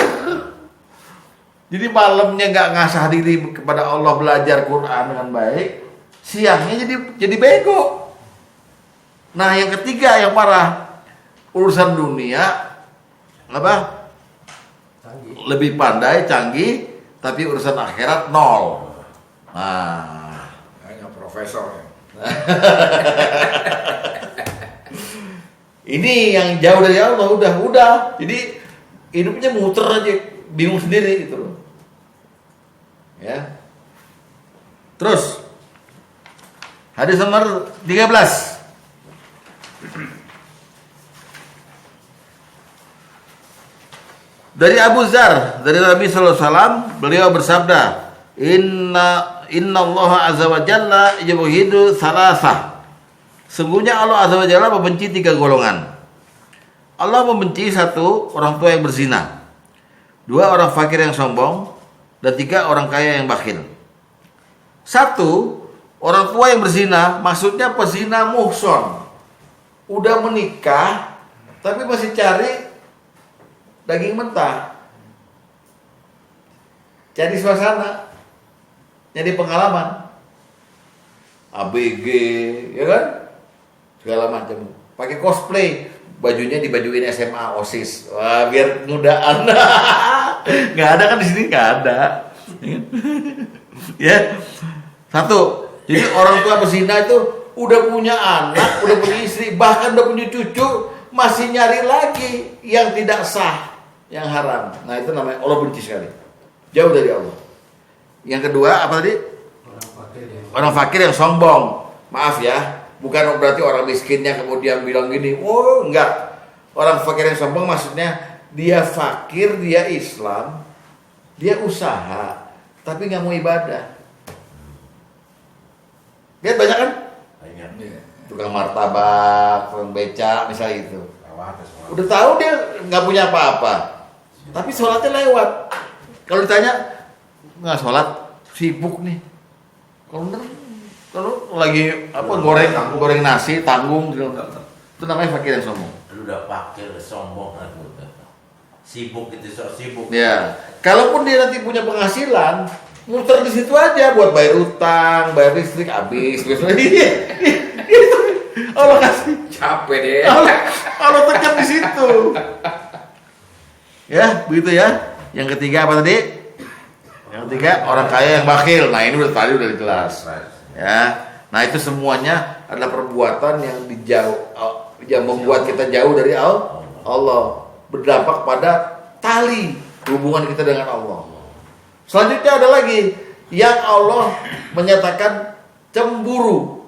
Jadi malamnya nggak ngasah diri kepada Allah, belajar Quran dengan baik, siangnya jadi bego. Nah, yang ketiga yang parah, urusan dunia apa? Lebih pandai, canggih, tapi urusan akhirat nol. Nah, Hanya profesor. ini yang jauh dari Allah udah. Jadi hidupnya muter aja, bingung sendiri gitu loh. Ya. Terus hadis nomor 13. Dari Abu Dzar, dari Nabi sallallahu alaihi wasallam, beliau bersabda, Inna Allah azza wa jalla yubghidu salasah. Sungguhnya Allah azza wa jalla membenci 3 golongan. Allah membenci 1, orang tua yang berzina. 2, orang fakir yang sombong. Dan 3, orang kaya yang bakhil. 1, orang tua yang berzina, maksudnya pezina muhson. Udah menikah, tapi masih cari daging mentah. Cari suasana. Jadi pengalaman. ABG, ya kan? Segala macam. Pakai cosplay, bajunya dibajuin SMA OSIS. Wah, biar mudaan. Nggak ada kan di sini, nggak ada. Ya. 1. Jadi orang tua pezina itu udah punya anak, udah punya istri, bahkan udah punya cucu, masih nyari lagi yang tidak sah, yang haram. Nah, itu namanya Allah benci sekali. Jauh dari Allah. Yang kedua apa tadi? Orang fakir yang sombong. Maaf ya, bukan berarti orang miskinnya kemudian bilang gini, oh enggak. Orang fakir yang sombong maksudnya dia fakir, dia Islam, dia usaha, tapi nggak mau ibadah. Lihat banyak kan? Tukang martabak, tukang becak, misalnya itu. Udah tahu dia nggak punya apa-apa, tapi sholatnya lewat. Kalau ditanya, nggak sholat, sibuk nih. Kalau lagi apa goreng nasi tanggung gitu. Itu namanya fakir yang sombong. Lu udah fakir sombong kan. sibuk gitu, sok sibuk. Ya, kalaupun dia nanti punya penghasilan, muter di situ aja buat bayar utang, bayar listrik habis. Allah kasih. Capek deh. Allah tekan di situ. Ya, begitu ya. Yang ketiga apa tadi? Yang ketiga orang kaya yang bakhil. Nah, ini udah tadi udah jelas. Ya. Nah, itu semuanya adalah perbuatan yang membuat kita jauh dari Allah, berdampak pada tali hubungan kita dengan Allah. Selanjutnya ada lagi yang Allah menyatakan cemburu.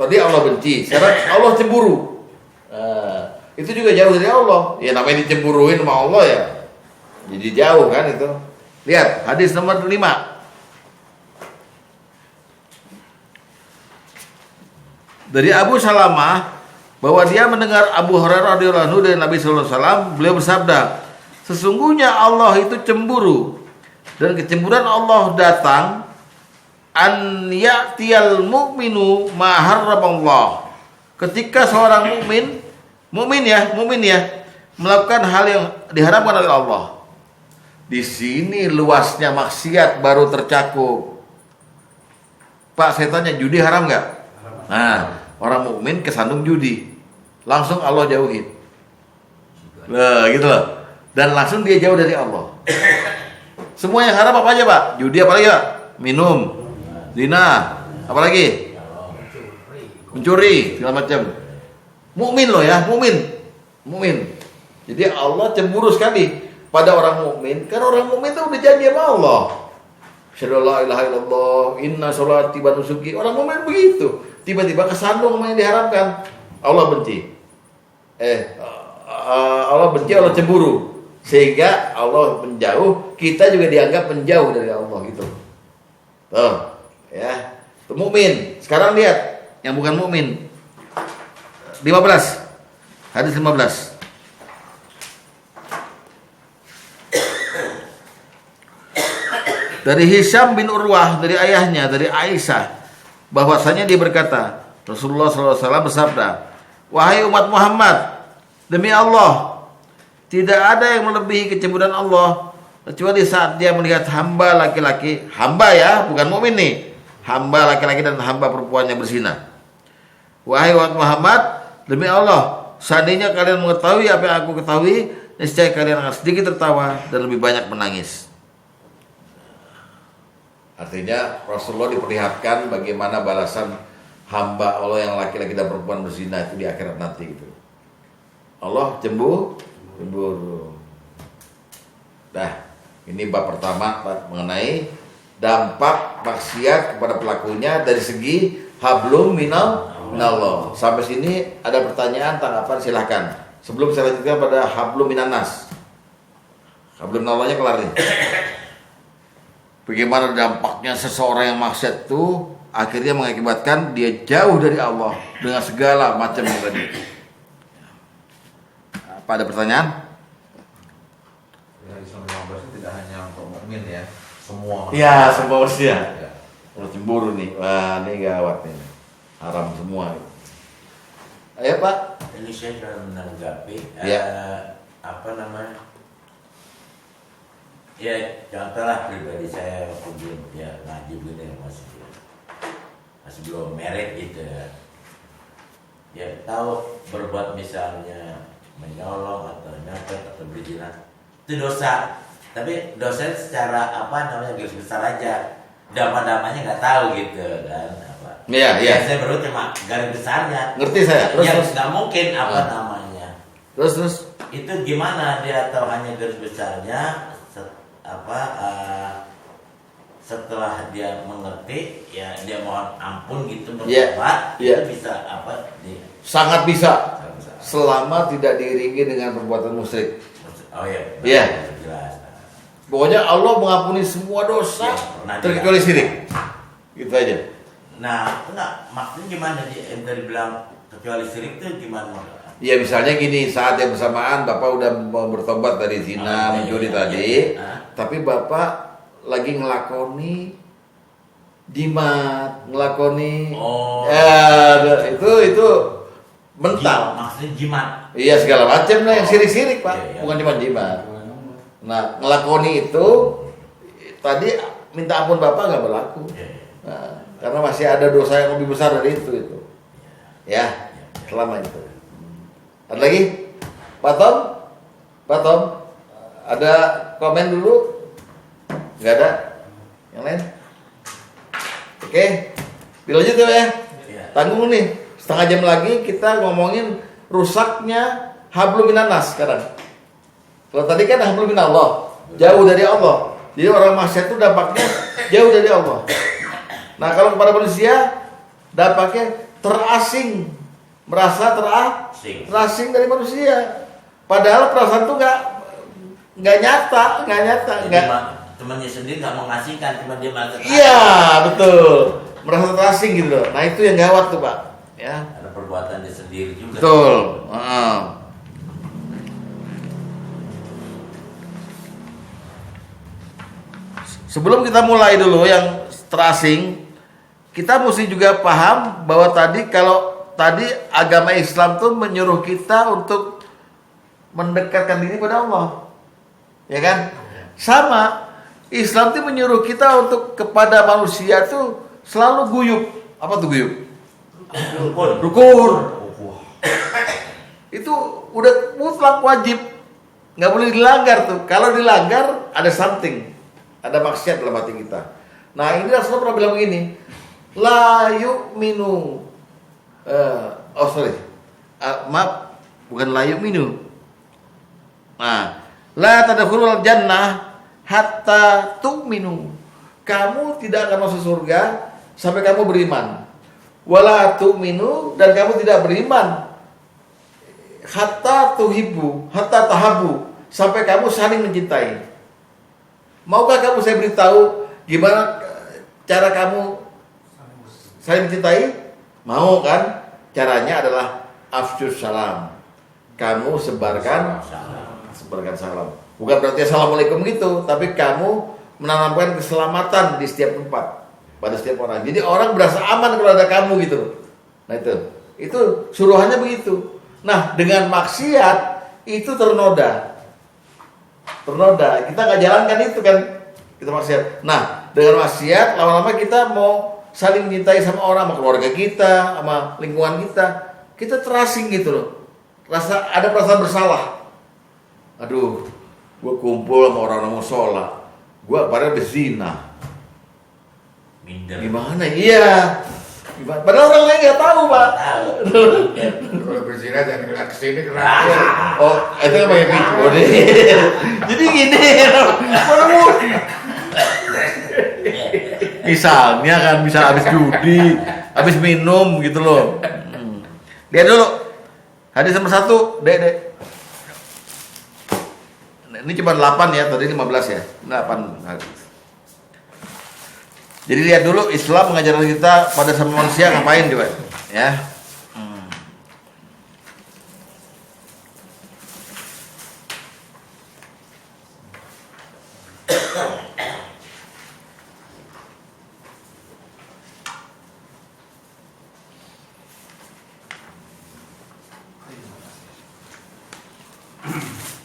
Tadi Allah benci, sekarang Allah cemburu. Itu juga jauh dari Allah. Ya namanya dicemburuin sama Allah ya. Jadi jauh kan itu. Lihat hadis nomor 5. Dari Abu Salamah bahwa dia mendengar Abu Hurairah radhiyallahu anhu dari Nabi sallallahu alaihi wasallam, beliau bersabda, sesungguhnya Allah itu cemburu dan kecemburuan Allah datang an ya'tiyal mu'minu ma harramallah. Ketika seorang mukmin ya, melakukan hal yang diharamkan oleh Allah. Di sini luasnya maksiat baru tercakup. Pak, saya tanya, judi haram nggak? Nah, orang mukmin kesandung judi, langsung Allah jauhin. Nah, gitu loh. Dan langsung dia jauh dari Allah. Semua yang haram apa aja, Pak? Judi apa lagi, Pak? Minum, zina, apa lagi? Mencuri, segala macam. Mukmin loh ya, mukmin. Jadi Allah cemburu sekali pada orang mukmin, karena orang mukmin itu udah janji sama Allah. Asyhadu alla ilaha illallah, inna sholati wa nusuki. Orang mukmin begitu. Tiba-tiba kesandung sama yang diharapkan. Allah benci. Allah benci, Allah cemburu. Sehingga Allah menjauh, kita juga dianggap menjauh dari Allah gitu. Tuh, ya. Itu mukmin. Sekarang lihat yang bukan mukmin. 15. Hadis 15. Dari Hisham bin Urwah, dari ayahnya, dari Aisyah, bahwasanya dia berkata, Rasulullah SAW bersabda, wahai umat Muhammad, demi Allah, tidak ada yang melebihi kecemburuan Allah kecuali saat dia melihat hamba laki-laki, hamba ya, bukan mukmin nih, hamba laki-laki dan hamba perempuannya berzina. Wahai umat Muhammad, demi Allah, seandainya kalian mengetahui apa yang aku ketahui, niscaya kalian akan sedikit tertawa dan lebih banyak menangis. Artinya Rasulullah diperlihatkan bagaimana balasan hamba Allah yang laki-laki dan perempuan berzina itu di akhirat nanti gitu. Allah cemburu. Nah, ini bab pertama mengenai dampak maksiat kepada pelakunya dari segi hablum minallah. Sampai sini ada pertanyaan, tanggapan, silakan. Sebelum saya lanjutkan pada hablum minannas. Hablum minallahnya kelar nih. Bagaimana dampaknya seseorang yang maksiat itu akhirnya mengakibatkan dia jauh dari Allah dengan segala macam yang tadi. Apa ada pertanyaan? Ya, Islam 15 itu tidak hanya untuk mukmin ya, semua. Ya, semua manusia. Kalau cemburu nih, wah ini gawat nih, haram semua. Ayo Pak. Ini saya sudah menanggapi Ya. apa namanya? Ya contohlah pribadi saya waktu belum ya ngaji gitu masih belum merit gitu ya. Ya tahu berbuat misalnya menyolong atau nyopet atau berzina itu dosa. Tapi dosa secara apa namanya garis besar aja. Damai-damainya nggak tahu gitu kan apa. Iya. Saya baru cuma garis besarnya. Ngerti saya. Terus nggak mungkin apa namanya. Terus. Itu gimana dia tahu hanya garis besarnya? Setelah dia mengerti ya dia mohon ampun gitu bertobat itu bisa apa sangat bisa selama tidak diiringi dengan perbuatan musyrik. Oh iya jelas. Pokoknya Allah mengampuni semua dosa terkecuali syirik gitu aja. Nah enggak maksudnya gimana dia dari bilang kecuali syirik itu gimana? Ya misalnya gini, saat yang bersamaan Bapak udah mau bertobat dari zina, mencuri tadi, tapi Bapak lagi ngelakoni jimat, ngelakoni, itu mental. Maksudnya jimat. Iya segala macam lah yang sirik-sirik Pak, Iya, iya. bukan cuma jimat. Nah ngelakoni itu tadi minta ampun Bapak nggak berlaku. Iya, iya. Nah, karena masih ada dosa yang lebih besar dari itu. Ya, selama itu. Ada lagi? Pak Tom? Pak Tom? Ada komen dulu? Nggak ada? Yang lain? Oke, dilanjut ya. Iya. Tanggung nih, setengah jam lagi kita ngomongin rusaknya hablum minanas sekarang. Kalau tadi kan hablum minallah, jauh dari Allah. Jadi orang maksiat itu dampaknya jauh dari Allah. Nah kalau kepada manusia dampaknya terasing, merasa terasing dari manusia. Padahal perasaan itu nggak nyata. Temannya sendiri nggak mengasihkan, cuma dia merasa Iya betul, merasa terasing gitu loh. Nah itu yang gawat tuh Pak. Ya. ada perbuatan dia sendiri juga. Betul. Sebelum kita mulai dulu yang terasing, kita mesti juga paham bahwa kalau tadi agama Islam tuh menyuruh kita untuk mendekatkan diri pada Allah, ya kan? Sama, Islam tuh menyuruh kita untuk kepada manusia tuh selalu guyub. Apa tuh guyub? Rukun. Itu udah mutlak wajib, nggak boleh dilanggar tuh. Kalau dilanggar ada something, ada maksiat dalam hati kita. Nah ini Rasulullah pernah bilang begini, la yu'minu, maaf, bukan la yu'minu. Nah, la tadkhulul jannah hatta tu'minu. Kamu tidak akan masuk surga sampai kamu beriman. Wala tu'minu, dan kamu tidak beriman hatta tuhibbu, hatta tahabu, sampai kamu saling mencintai. Maukah kamu saya beritahu gimana cara kamu saling mencintai? Mau kan? Caranya adalah afsyus salam. Kamu sebarkan salam. Bukan berarti assalamualaikum gitu, tapi kamu menanamkan keselamatan di setiap tempat pada setiap orang. Jadi orang berasa aman kalau ada kamu gitu. Nah itu suruhannya begitu. Nah dengan maksiat itu ternoda. Kita nggak jalankan itu kan, kita maksiat. Nah dengan maksiat lama-lama kita mau saling mencintai sama orang, sama keluarga kita, sama lingkungan kita terasing gitu loh. Ada perasaan bersalah. Aduh, gue kumpul sama orang mau sholat, gue padahal berzina. Minder. Gimana? Iya. Padahal orang lain nggak tahu Pak. Kalau berzina jangan ngeliat kesini kena. Oh, itu yang pakai video deh. Jadi gini, misalnya kan bisa habis judi, habis minum gitu loh. Lihat dulu. Hadis nomor 1, Dek. Ini cuma 8 ya, tadi 15 ya. 8 hadis. Jadi lihat dulu Islam mengajarkan kita pada sama manusia ngapain coba, ya.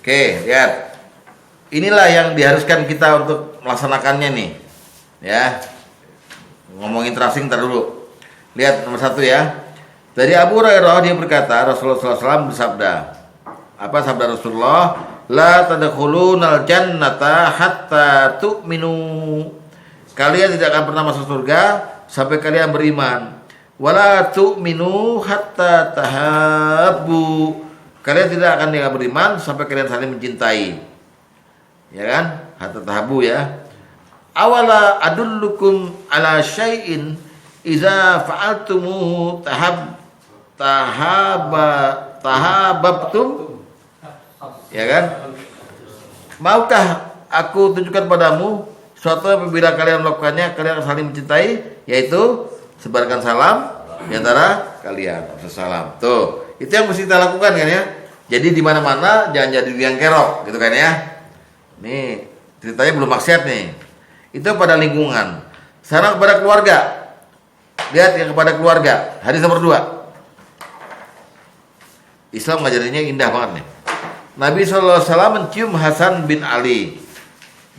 Oke, lihat. Inilah yang diharuskan kita untuk melaksanakannya nih. Ya. Ngomongin tracing ntar dulu. Lihat nomor 1 ya. Dari Abu Hurairah dia berkata, Rasulullah SAW bersabda. Apa sabda Rasulullah? La tadkhulunal jannata hatta tu'minu. Kalian tidak akan pernah masuk surga sampai kalian beriman. Wala tu'minu hatta tahabbu. Kalian tidak akan beriman sampai kalian saling mencintai. Ya kan? Hatta tahabbu ya. Awala adullukum ala syai'in iza fa'altumu tahabbtum. Ya kan? Maukah aku tunjukkan padamu suatu apabila kalian melakukannya kalian akan saling mencintai, yaitu sebarkan salam di antara kalian. Salam. Tuh, itu yang mesti kita lakukan kan ya. Jadi di mana-mana jangan jadi biang kerok gitu kan ya. Nih, ceritanya belum maksiat nih. Itu pada lingkungan. Sekarang kepada keluarga. Lihat yang kepada keluarga. Hadis nomor 2. Islam ngajarinnya indah banget nih. Nabi SAW mencium Hasan bin Ali,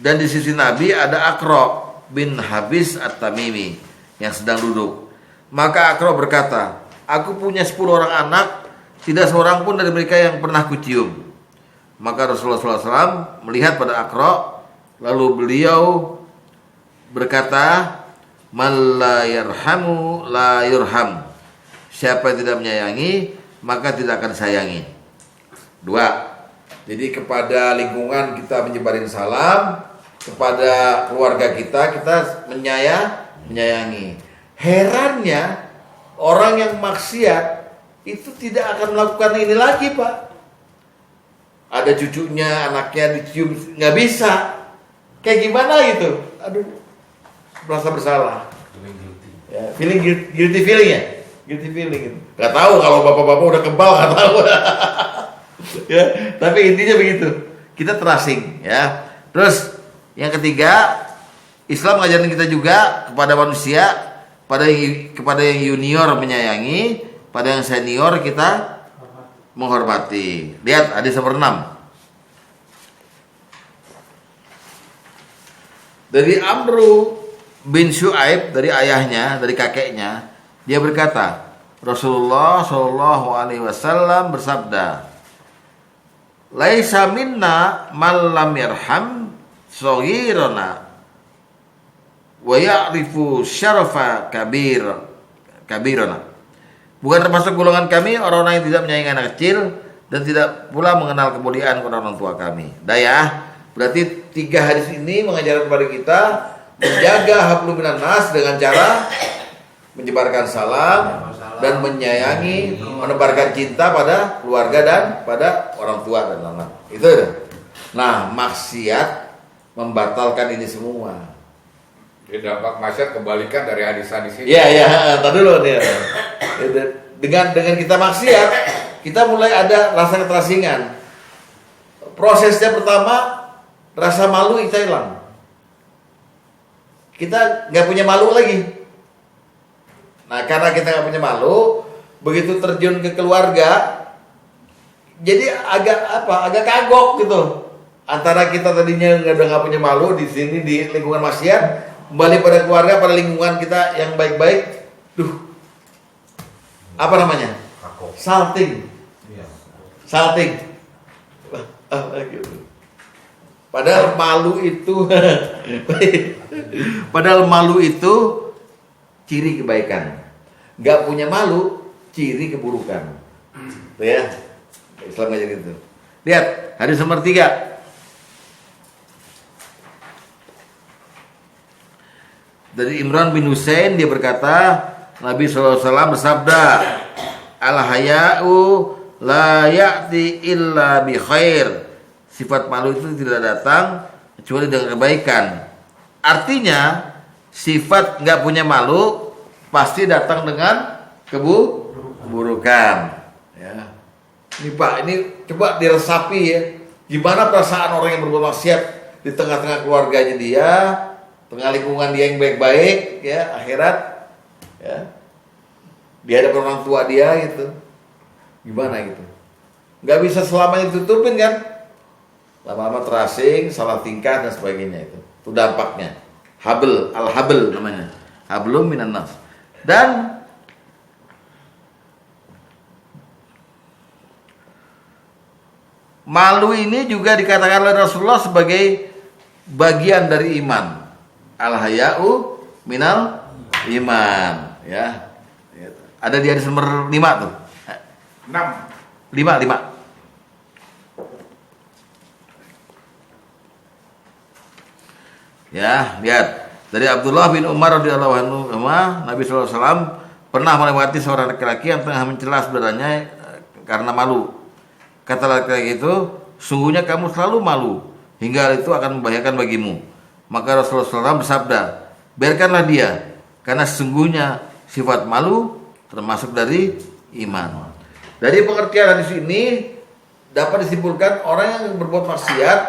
dan di sisi Nabi ada Aqra bin Habis At-Tamimi yang sedang duduk. Maka Aqra berkata, aku punya 10 orang anak, tidak seorang pun dari mereka yang pernah kucium. Maka Rasulullah SAW melihat pada Aqra, lalu beliau berkata, man la yarhamu la yurham. Siapa yang tidak menyayangi, maka tidak akan sayangi. 2. Jadi kepada lingkungan kita menyebarin salam, kepada keluarga kita menyayangi. Herannya orang yang maksiat itu tidak akan melakukan ini lagi, Pak. Ada cucunya, anaknya dicium, nggak bisa. Kayak gimana gitu? Aduh, merasa bersalah. Ya, guilty feeling ya, guilty feeling gitu. Gak tahu kalau bapak-bapak udah kebal, gak tahu. Ya, tapi intinya begitu. Kita terasing, ya. Terus yang ketiga, Islam ngajarin kita juga kepada manusia, kepada yang junior menyayangi, pada yang senior kita menghormati. Lihat hadis nomor 6. Dari Amru bin Syuaib, dari ayahnya, dari kakeknya, dia berkata, Rasulullah Shallallahu Alaihi Wasallam bersabda, laisa minna man lam yarham shaghirana wa ya'rifu syarafa kabirana. Bukan termasuk golongan kami orang-orang yang tidak menyayangi anak kecil dan tidak pula mengenal kemuliaan kepada orang tua kami. Dayah, berarti 3 hadis ini mengajarkan kepada kita menjaga hablum minan nas dengan cara menyebarkan salam dan menyayangi, menebarkan cinta pada keluarga dan pada orang tua dan anak. Itu. Nah, maksiat membatalkan ini semua. Jadi dampak maksiat kebalikan dari hadis-hadis ini. Iya, tadi dulu nih. Dengan kita maksiat, kita mulai ada rasa keterasingan. Prosesnya pertama, rasa malu kita hilang. Kita nggak punya malu lagi. Nah, karena kita nggak punya malu, begitu terjun ke keluarga, jadi agak kagok gitu. Antara kita tadinya nggak punya malu di sini di lingkungan maksiat, kembali pada keluarga, pada lingkungan kita yang baik-baik, apa namanya? Salting. Padahal malu itu ciri kebaikan. Gak punya malu ciri keburukan. Ya, Islam aja gitu. Lihat hadis nomor 3. Dari Imran bin Husain, dia berkata, Nabi SAW bersabda, al-haya'u la ya'ti illa bi khair. Sifat malu itu tidak datang kecuali dengan kebaikan. Artinya, sifat nggak punya malu pasti datang dengan keburukan. Ya. Ini Pak, ini coba diresapi ya. Gimana perasaan orang yang berbuat maksiat di tengah-tengah keluarganya dia, tengah lingkungan dia yang baik-baik, ya, akhirat, ya, di hadapan orang tua dia gitu. Gimana gitu? Nggak bisa selamanya ditutupin kan? Lama-lama terasing, salah tingkah dan sebagainya itu. Itu dampaknya. Al-habl namanya. Hablum minan nas. Dan malu ini juga dikatakan oleh Rasulullah sebagai bagian dari iman. Al-haya'u minal iman, ya. Ada di hadis nomor 5 tuh. 5. Ya, lihat. Dari Abdullah bin Umar radhiyallahu anhu, Nabi SAW pernah melewati seorang laki-laki yang tengah mencela saudaranya karena malu. Kata laki-laki itu, sungguhnya kamu selalu malu hingga hal itu akan membahayakan bagimu. Maka Rasulullah SAW bersabda, biarkanlah dia, karena sesungguhnya sifat malu termasuk dari iman. Dari pengertian hadis ini dapat disimpulkan orang yang berbuat maksiat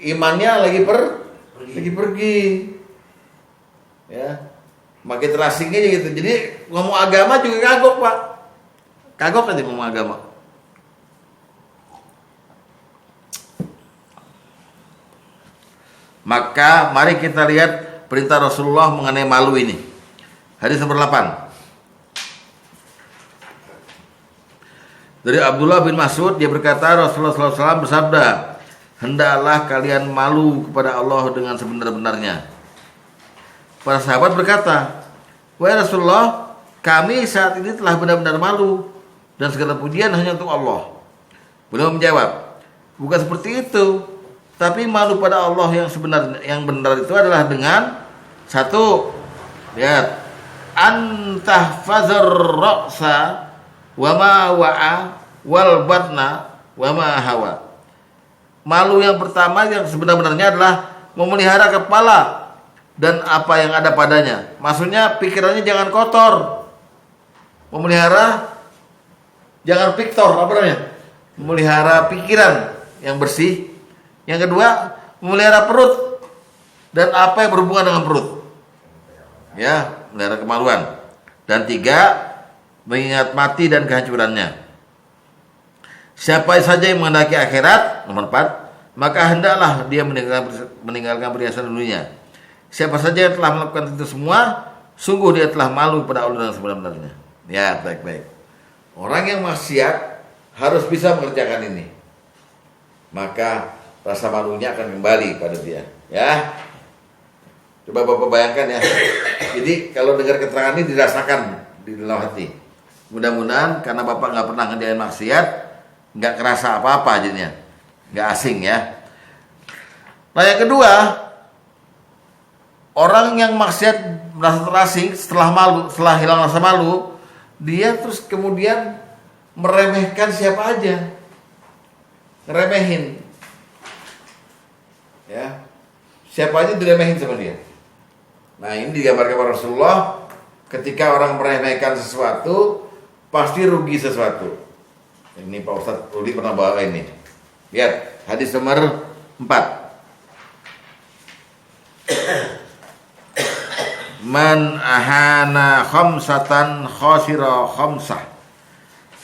imannya lagi pergi, ya, makin terasingnya gitu. Jadi ngomong agama juga kagok Pak, kagok aja ngomong agama. Maka mari kita lihat perintah Rasulullah mengenai malu ini. Hadis nomor 8. Dari Abdullah bin Mas'ud, dia berkata Rasulullah SAW bersabda, hendaklah kalian malu kepada Allah dengan sebenar-benarnya. Para sahabat berkata, wahai Rasulullah, kami saat ini telah benar-benar malu dan segala pujian hanya untuk Allah. Beliau menjawab, bukan seperti itu, tapi malu pada Allah yang sebenarnya, yang benar itu adalah dengan satu, lihat, antahfazar ra'sa wa ma wa'a wal batna wa ma hawa. Malu yang pertama yang sebenar-benarnya adalah memelihara kepala dan apa yang ada padanya. Maksudnya pikirannya jangan kotor. Memelihara jangan piktor, apa namanya? Memelihara pikiran yang bersih. Yang kedua, memelihara perut dan apa yang berhubungan dengan perut. Ya, memelihara kemaluan. Dan tiga, mengingat mati dan kehancurannya. Siapa saja yang menghendaki akhirat, nomor 4, maka hendaklah dia meninggalkan perhiasan dunia. Siapa saja yang telah melakukan itu semua, sungguh dia telah malu pada Allah dengan sebenar-benarnya. Ya, baik-baik. Orang yang maksiat harus bisa mengerjakan ini. Maka rasa malunya akan kembali pada dia. Ya. Coba Bapak bayangkan ya. Jadi kalau dengar keterangan ini dirasakan di dalam hati. Mudah-mudahan karena Bapak nggak pernah ngerjain maksiat, nggak kerasa apa-apa jadinya, nggak asing ya. Nah yang kedua, orang yang maksiat merasa terasing setelah hilang rasa malu, dia terus kemudian meremehkan siapa aja, ngeremehin, ya, siapa aja diremehin sama dia. Nah ini digambarkan oleh Rasulullah, ketika orang meremehkan sesuatu, pasti rugi sesuatu. Ini Pak Ustadz Rudi pernah bawa ini. Lihat hadis nomor 4. Man ahana khamsatan khasira khamsah.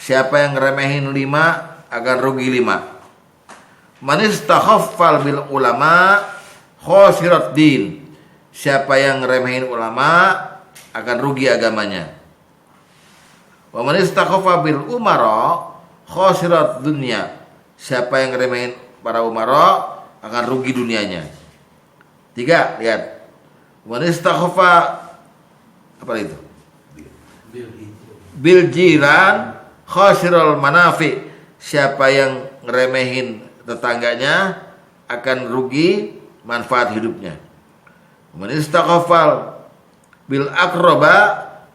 Siapa yang ngeremehin 5 akan rugi 5. Man istakhaffal bil ulama khasirat din. Siapa yang ngeremehin ulama akan rugi agamanya. Wa man istakhaffa bil umara khasirat dunya. Siapa yang ngeremehin para umara akan rugi dunianya. 3, lihat. Man istakhaffa apa itu? Bil jiran khasiral manafi. Siapa yang ngeremehin tetangganya akan rugi manfaat hidupnya. Man istakhaffa bil aqraba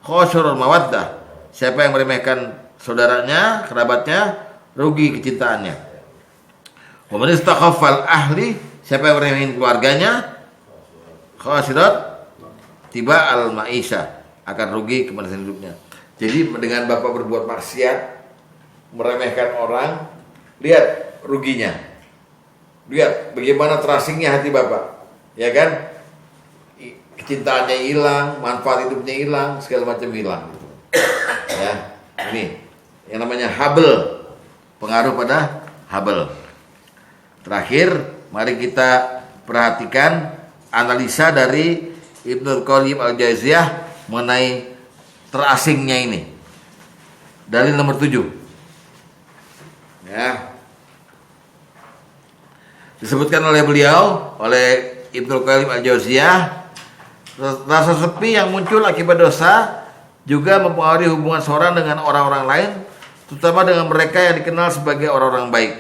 khasiral mawaddah. Siapa yang meremehkan saudaranya, kerabatnya, rugi kecintaannya. Wa man istakhaffal ahli, siapa yang meremehin keluarganya, khasirat tiba al maisha, akan rugi kemanisan hidupnya. Jadi dengan Bapak berbuat maksiat, meremehkan orang, lihat ruginya. Lihat bagaimana terasingnya hati Bapak. Ya kan? Kecintaannya hilang, manfaat hidupnya hilang, segala macam hilang. Ya, ini yang namanya Hubble, pengaruh pada Hubble. Terakhir, mari kita perhatikan analisa dari Ibnu Qayyim al-Jauziyah mengenai terasingnya ini. Dalil nomor 7. Ya. Disebutkan oleh beliau, oleh Ibnu Qayyim al-Jauziyah, rasa sepi yang muncul akibat dosa juga mempengaruhi hubungan seorang dengan orang-orang lain, terutama dengan mereka yang dikenal sebagai orang-orang baik.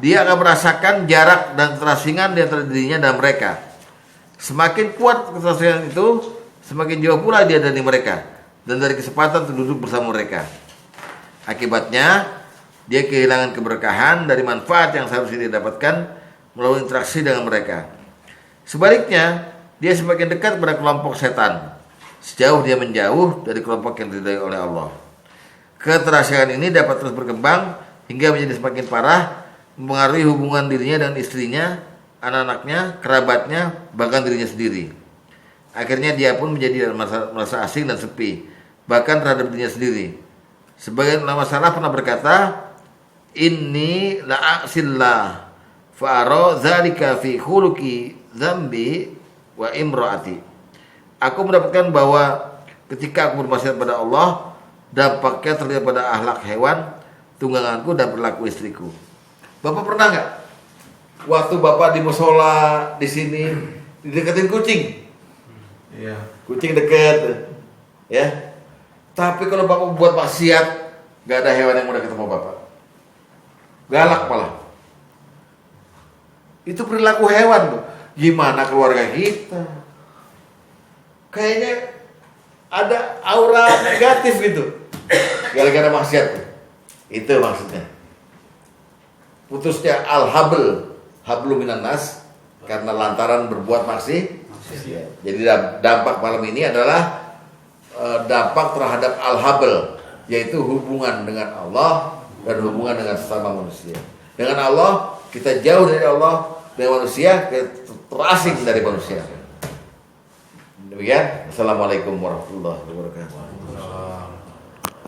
Dia akan merasakan jarak dan keterasingan di antara dirinya dan mereka. Semakin kuat keterasingan itu, semakin jauh pula dia dari mereka dan dari kesempatan untuk duduk bersama mereka. Akibatnya, dia kehilangan keberkahan dari manfaat yang seharusnya dia dapatkan melalui interaksi dengan mereka. Sebaliknya, dia semakin dekat pada kelompok setan, sejauh dia menjauh dari kelompok yang diridhai oleh Allah. Keterasingan ini dapat terus berkembang hingga menjadi semakin parah, mempengaruhi hubungan dirinya dengan istrinya, anak-anaknya, kerabatnya, bahkan dirinya sendiri. Akhirnya dia pun menjadi merasa asing dan sepi, bahkan terhadap dirinya sendiri. Sebagian ulama salaf pernah berkata, "Inni la'asillah Fa'ara dzalika fi khuluqi dzambi wa imraati. Aku mendapatkan bahwa ketika aku bermaksiat pada Allah, dampaknya terlihat pada akhlak hewan, tungganganku dan perilaku istriku. Bapak pernah nggak waktu bapak di musola di sini dideketin kucing? Iya. Kucing deket, ya. Tapi kalau bapak buat maksiat, nggak ada hewan yang mau deket sama bapak. Galak malah. Itu perilaku hewan, Bu. Gimana keluarga kita? Kayaknya ada aura negatif gitu. Gara-gara maksiat. Itu maksudnya. Putusnya hablu minan nas karena lantaran berbuat maksiat. Jadi dampak malam ini adalah dampak terhadap al-habl, yaitu hubungan dengan Allah dan hubungan dengan sesama manusia. Dengan Allah kita jauh dari Allah, dengan manusia kita terasing dari manusia. Demikian. Assalamualaikum warahmatullahi wabarakatuh.